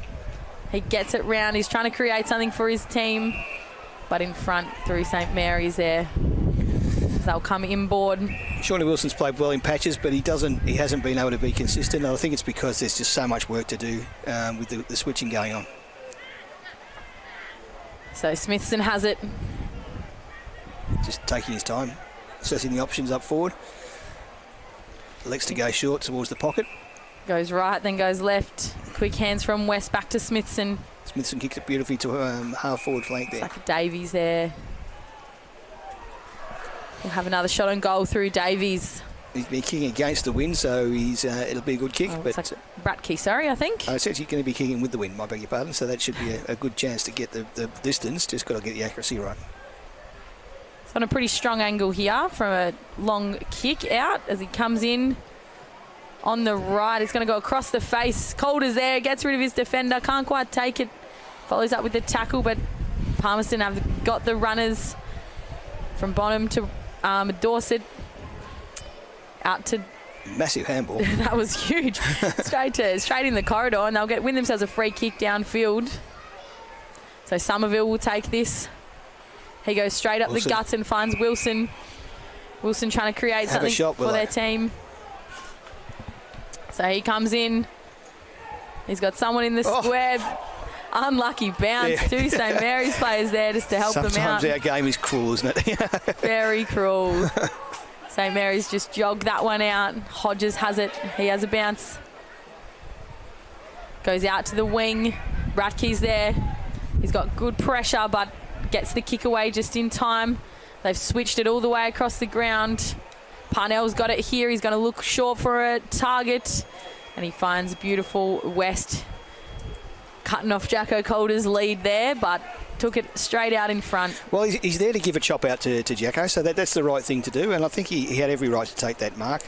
S2: He gets it round. He's trying to create something for his team, but in front through St Mary's there. They'll come inboard.
S1: Shawnee Wilson's played well in patches, but he hasn't been able to be consistent. And I think it's because there's just so much work to do with the switching going on.
S2: So Smithson has it.
S1: Just taking his time, assessing the options up forward. Elects to go short towards the pocket.
S2: Goes right, then goes left. Quick hands from West back to Smithson.
S1: Smithson kicked it beautifully to half forward flank there.
S2: It's like Davies there. We'll have another shot on goal through Davies.
S1: He's been kicking against the wind, so it'll be a good kick.
S2: But it's like Bratke, sorry, I think.
S1: It's actually going to be kicking with the wind, I beg your pardon, so that should be a good chance to get the distance. Just got to get the accuracy right.
S2: It's on a pretty strong angle here from a long kick out as he comes in on the right. He's going to go across the face. Calder's there, gets rid of his defender, can't quite take it. Follows up with the tackle, but Palmerston have got the runners from Bonham to Dorset. Out to
S1: massive handball.
S2: That was huge. straight in the corridor, and they'll win themselves a free kick downfield. So Somerville will take this. He goes straight up the guts and finds Wilson. Wilson trying to create something for their team. So he comes in. He's got someone in the square. Unlucky bounce. Two St Mary's players there just to help them out.
S1: Sometimes our game is cruel, isn't it?
S2: Very cruel. St Mary's just jogged that one out. Hodges has it. He has a bounce. Goes out to the wing. Ratke's there. He's got good pressure, but gets the kick away just in time. They've switched it all the way across the ground. Parnell's got it here. He's going to look short for a target. And he finds beautiful West cutting off Jacko Calder's lead there, but took it straight out in front.
S1: Well, he's there to give a chop out to Jacko, so that's the right thing to do, and I think he had every right to take that mark.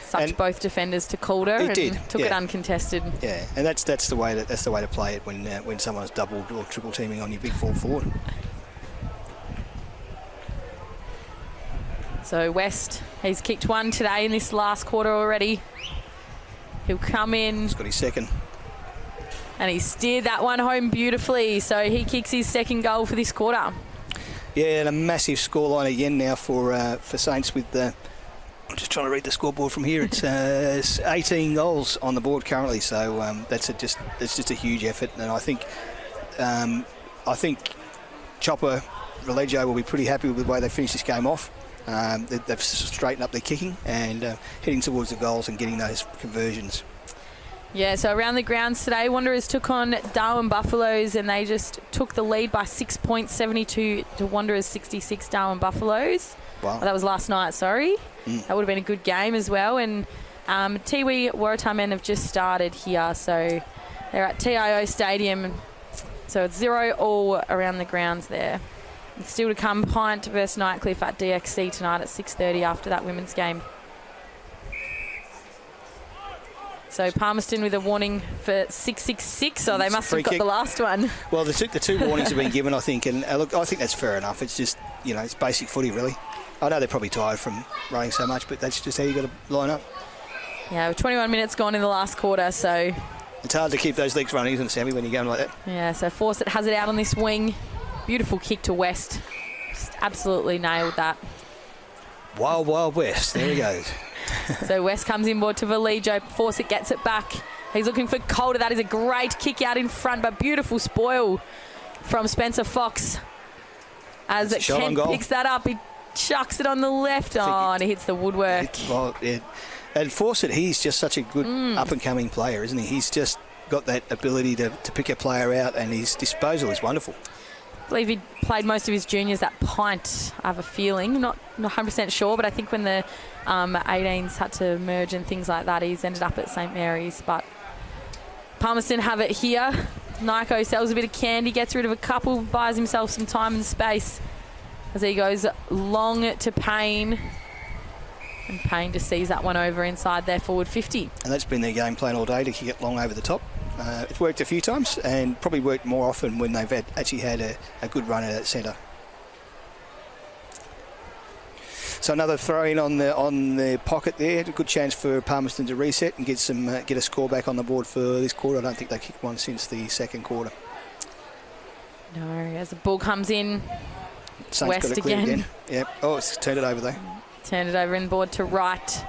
S2: Sucked both defenders to Calder and took it uncontested.
S1: Yeah, and that's the way to play it when someone's doubled or triple teaming on your big full forward.
S2: So West, he's kicked one today in this last quarter already. He'll come in.
S1: He's got his second.
S2: And he steered that one home beautifully. So he kicks his second goal for this quarter.
S1: Yeah, and a massive scoreline again now for Saints with I'm just trying to read the scoreboard from here. It's 18 goals on the board currently. So it's just a huge effort, and I think Chopper Religio will be pretty happy with the way they finished this game off. They've straightened up their kicking and heading towards the goals and getting those conversions.
S2: Yeah, so around the grounds today, Wanderers took on Darwin Buffaloes and they just took the lead by 6 points, 72 to Wanderers 66, Darwin Buffaloes.
S1: Wow.
S2: Oh, that was last night, sorry. That would have been a good game as well. And Tiwi Waratah men have just started here, so they're at TIO Stadium. So it's 0-0 around the grounds there. And still to come, Pint versus Nightcliff at DXC tonight at 6:30 after that women's game. So Palmerston with a warning for 666, so they must have got the last one.
S1: Well, the two warnings have been given, I think, and look, I think that's fair enough. It's just, it's basic footy, really. I know they're probably tired from running so much, but that's just how you got to line up.
S2: Yeah, 21 minutes gone in the last quarter, so
S1: it's hard to keep those legs running, isn't it, Sammy, when you're going like that?
S2: Yeah, so Fawcett has it out on this wing. Beautiful kick to West. Just absolutely nailed that.
S1: Wild, wild West. There he goes.
S2: So West comes inboard to Valijo. Fawcett gets it back. He's looking for Calder. That is a great kick out in front, but beautiful spoil from Spencer Fox. As Kent picks that up, he chucks it on the left. And he hits the woodwork.
S1: And Fawcett, he's just such a good up-and-coming player, isn't he? He's just got that ability to pick a player out, and his disposal is wonderful.
S2: I believe he played most of his juniors at Pint, I have a feeling. Not 100% sure, but I think when the 18s had to merge and things like that, he's ended up at St Mary's. But Palmerston have it here. Nyko sells a bit of candy, gets rid of a couple, buys himself some time and space as he goes long to Payne. And Payne just sees that one over inside their forward 50. And
S1: that's been their game plan all day, to kick it long over the top. It's worked a few times and probably worked more often when they've actually had a good run at that centre. So another throw in on the pocket there. A good chance for Palmerston to reset and get a score back on the board for this quarter. I don't think they kicked one since the second quarter.
S2: No, as the ball comes in,
S1: Saints
S2: West
S1: got it clear again. Yep. Oh, it's turned it over though.
S2: Turned it over inboard to right.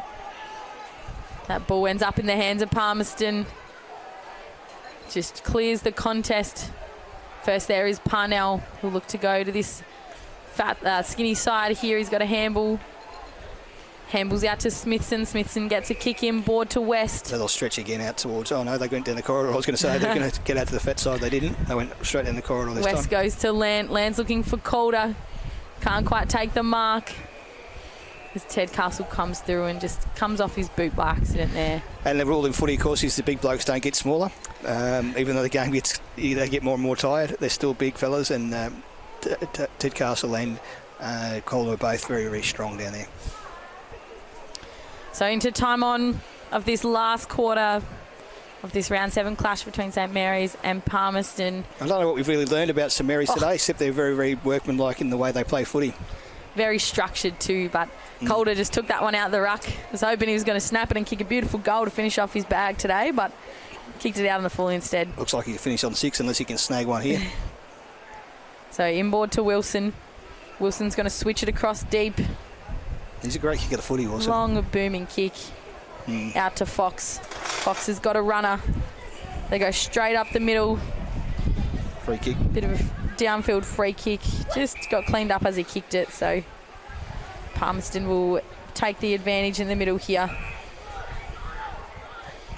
S2: That ball ends up in the hands of Palmerston. Just clears the contest. First there is Parnell, who'll look to go to this fat, skinny side here. He's got a handball. Handballs out to Smithson. Smithson gets a kick in, board to West.
S1: They'll stretch again out towards, they went down the corridor. I was going to say they're going to get out to the fat side. They didn't. They went straight down the corridor this time.
S2: West goes to Land. Land's looking for Calder. Can't quite take the mark. As Ted Castle comes through and just comes off his boot by accident there.
S1: And the rule in footy, of course, is the big blokes don't get smaller. Even though the game they get more and more tired, they're still big fellas. And Ted Castle and Calder are both very, very strong down there.
S2: So into time on of this last quarter of this round 7 clash between St Mary's and Palmerston.
S1: I don't know what we've really learned about St Mary's today, except they're very, very workmanlike in the way they play footy.
S2: Very structured too, but Calder just took that one out of the ruck. Was hoping he was going to snap it and kick a beautiful goal to finish off his bag today, but kicked it out on the full instead.
S1: Looks like he can finish on 6 unless he can snag one here.
S2: So inboard to Wilson. Wilson's going to switch it across deep.
S1: He's a great kick at the footy, Wilson.
S2: Long booming kick out to Fox. Fox has got a runner. They go straight up the middle.
S1: Free kick.
S2: Bit of a downfield free kick. Just got cleaned up as he kicked it. So Palmerston will take the advantage in the middle here.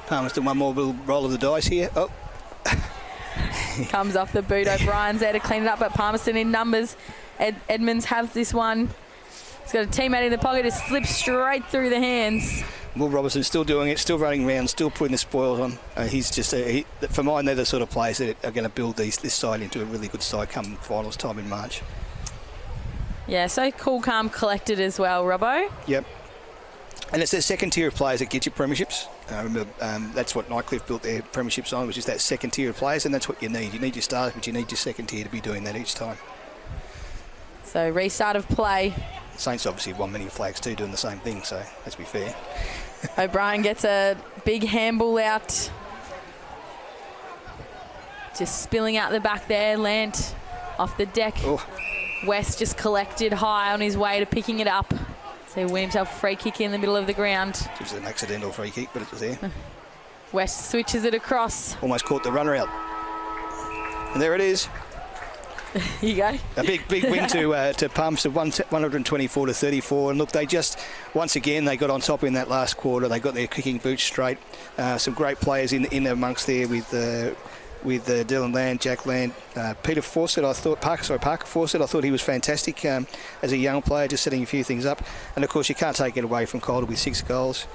S1: Palmerston, one more little roll of the dice here. Oh.
S2: Comes off the boot. O'Brien's there to clean it up, but Palmerston in numbers. Edmonds has this one. He's got a teammate in the pocket. It slips straight through the hands.
S1: Will Robertson still doing it, still running around, still putting the spoils on. He's just, for mine, they're the sort of players that are going to build this side into a really good side come finals time in March.
S2: Yeah, so cool, calm, collected as well, Robbo.
S1: Yep. And it's their second tier of players that get you premierships. Remember, that's what Nightcliff built their premierships on, which is that second tier of players, and that's what you need. You need your stars, but you need your second tier to be doing that each time.
S2: So restart of play.
S1: Saints obviously won many flags too, doing the same thing, so let's be fair.
S2: O'Brien gets a big handball out. Just spilling out the back there, Lant off the deck.
S1: Oh.
S2: West just collected high on his way to picking it up. So he win himself a free kick in the middle of the ground.
S1: It was an accidental free kick, but it was there.
S2: West switches it across.
S1: Almost caught the runner out. And there it is.
S2: Here you go.
S1: A big win to Palmerston, 124 to 34. And look, they just, once again, they got on top in that last quarter. They got their kicking boots straight. Some great players in amongst there with Dylan Land, Jack Land, Peter Fawcett. Parker Fawcett. I thought he was fantastic as a young player, just setting a few things up. And of course, you can't take it away from Calder with 6 goals.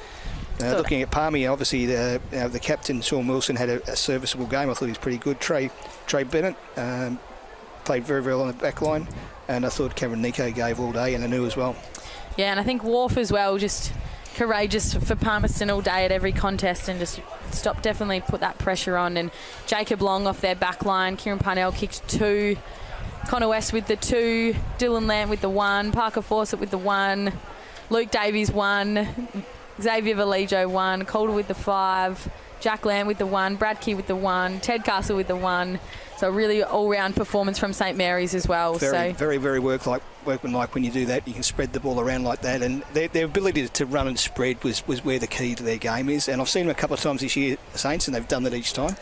S1: Looking at Palmy, obviously the captain Sean Wilson had a serviceable game. I thought he was pretty good. Trey Bennett played very well on the back line, and I thought Cameron Nico gave all day, and Anu as well. Yeah,
S2: and I think Wharf as well, just courageous for Palmerston all day at every contest, and just definitely put that pressure on. And Jacob Long off their back line, Kieran Parnell kicked 2, Connor West with the 2, Dylan Lamb with the 1, Parker Fawcett with the 1, Luke Davies 1, Xavier Valijo 1, Calder with the 5, Jack Lamb with the 1, Brad Key with the 1, Ted Castle with the 1. So really all-round performance from St Mary's as well.
S1: Very workmanlike when you do that. You can spread the ball around like that, and their ability to run and spread was where the key to their game is. And I've seen them a couple of times this year, Saints, and they've done that each time.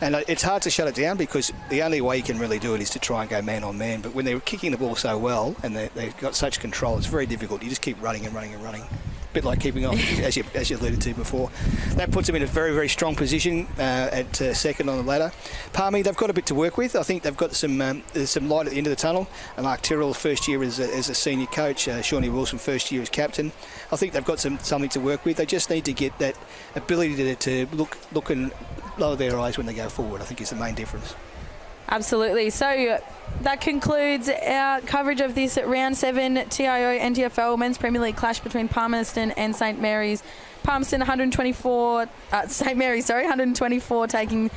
S1: And it's hard to shut it down because the only way you can really do it is to try and go man on man. But when they're kicking the ball so well and they've got such control, it's very difficult. You just keep running and running and running. A bit like keeping on, as you alluded to before. That puts them in a very, very strong position at second on the ladder. Palmy, they've got a bit to work with. I think they've got some light at the end of the tunnel. And Mark Tyrrell, first year as a senior coach, Shawnee Wilson, first year as captain. I think they've got something to work with. They just need to get that ability to look and lower their eyes when they go forward, I think is the main difference.
S2: Absolutely. So that concludes our coverage of this round 7 TIO NTFL Men's Premier League clash between Palmerston and St Mary's. Palmerston 124, St Mary's 124 taking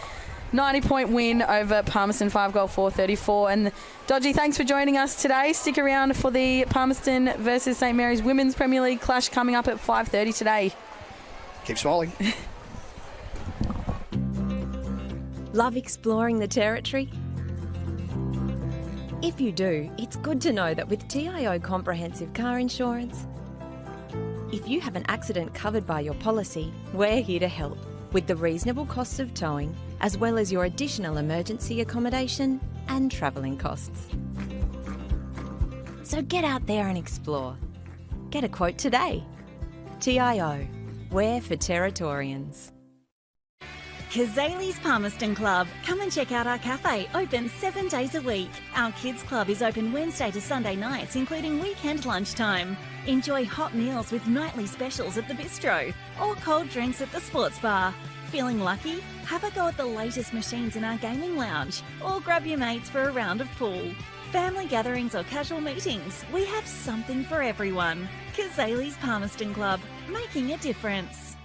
S2: 90-point win over Palmerston, 5-4-34. And Dodgy, thanks for joining us today. Stick around for the Palmerston versus St Mary's Women's Premier League clash coming up at 5:30 today.
S1: Keep smiling.
S4: Love exploring the territory? If you do, it's good to know that with TIO Comprehensive Car Insurance, if you have an accident covered by your policy, we're here to help with the reasonable costs of towing, as well as your additional emergency accommodation and travelling costs. So get out there and explore. Get a quote today. TIO, we're for Territorians.
S3: Cazalys Palmerston Club. Come and check out our cafe, open 7 days a week. Our kids club is open Wednesday to Sunday nights, including weekend lunchtime. Enjoy hot meals with nightly specials at the bistro or cold drinks at the sports bar. Feeling lucky? Have a go at the latest machines in our gaming lounge or grab your mates for a round of pool. Family gatherings or casual meetings, we have something for everyone. Cazalys Palmerston Club, making a difference.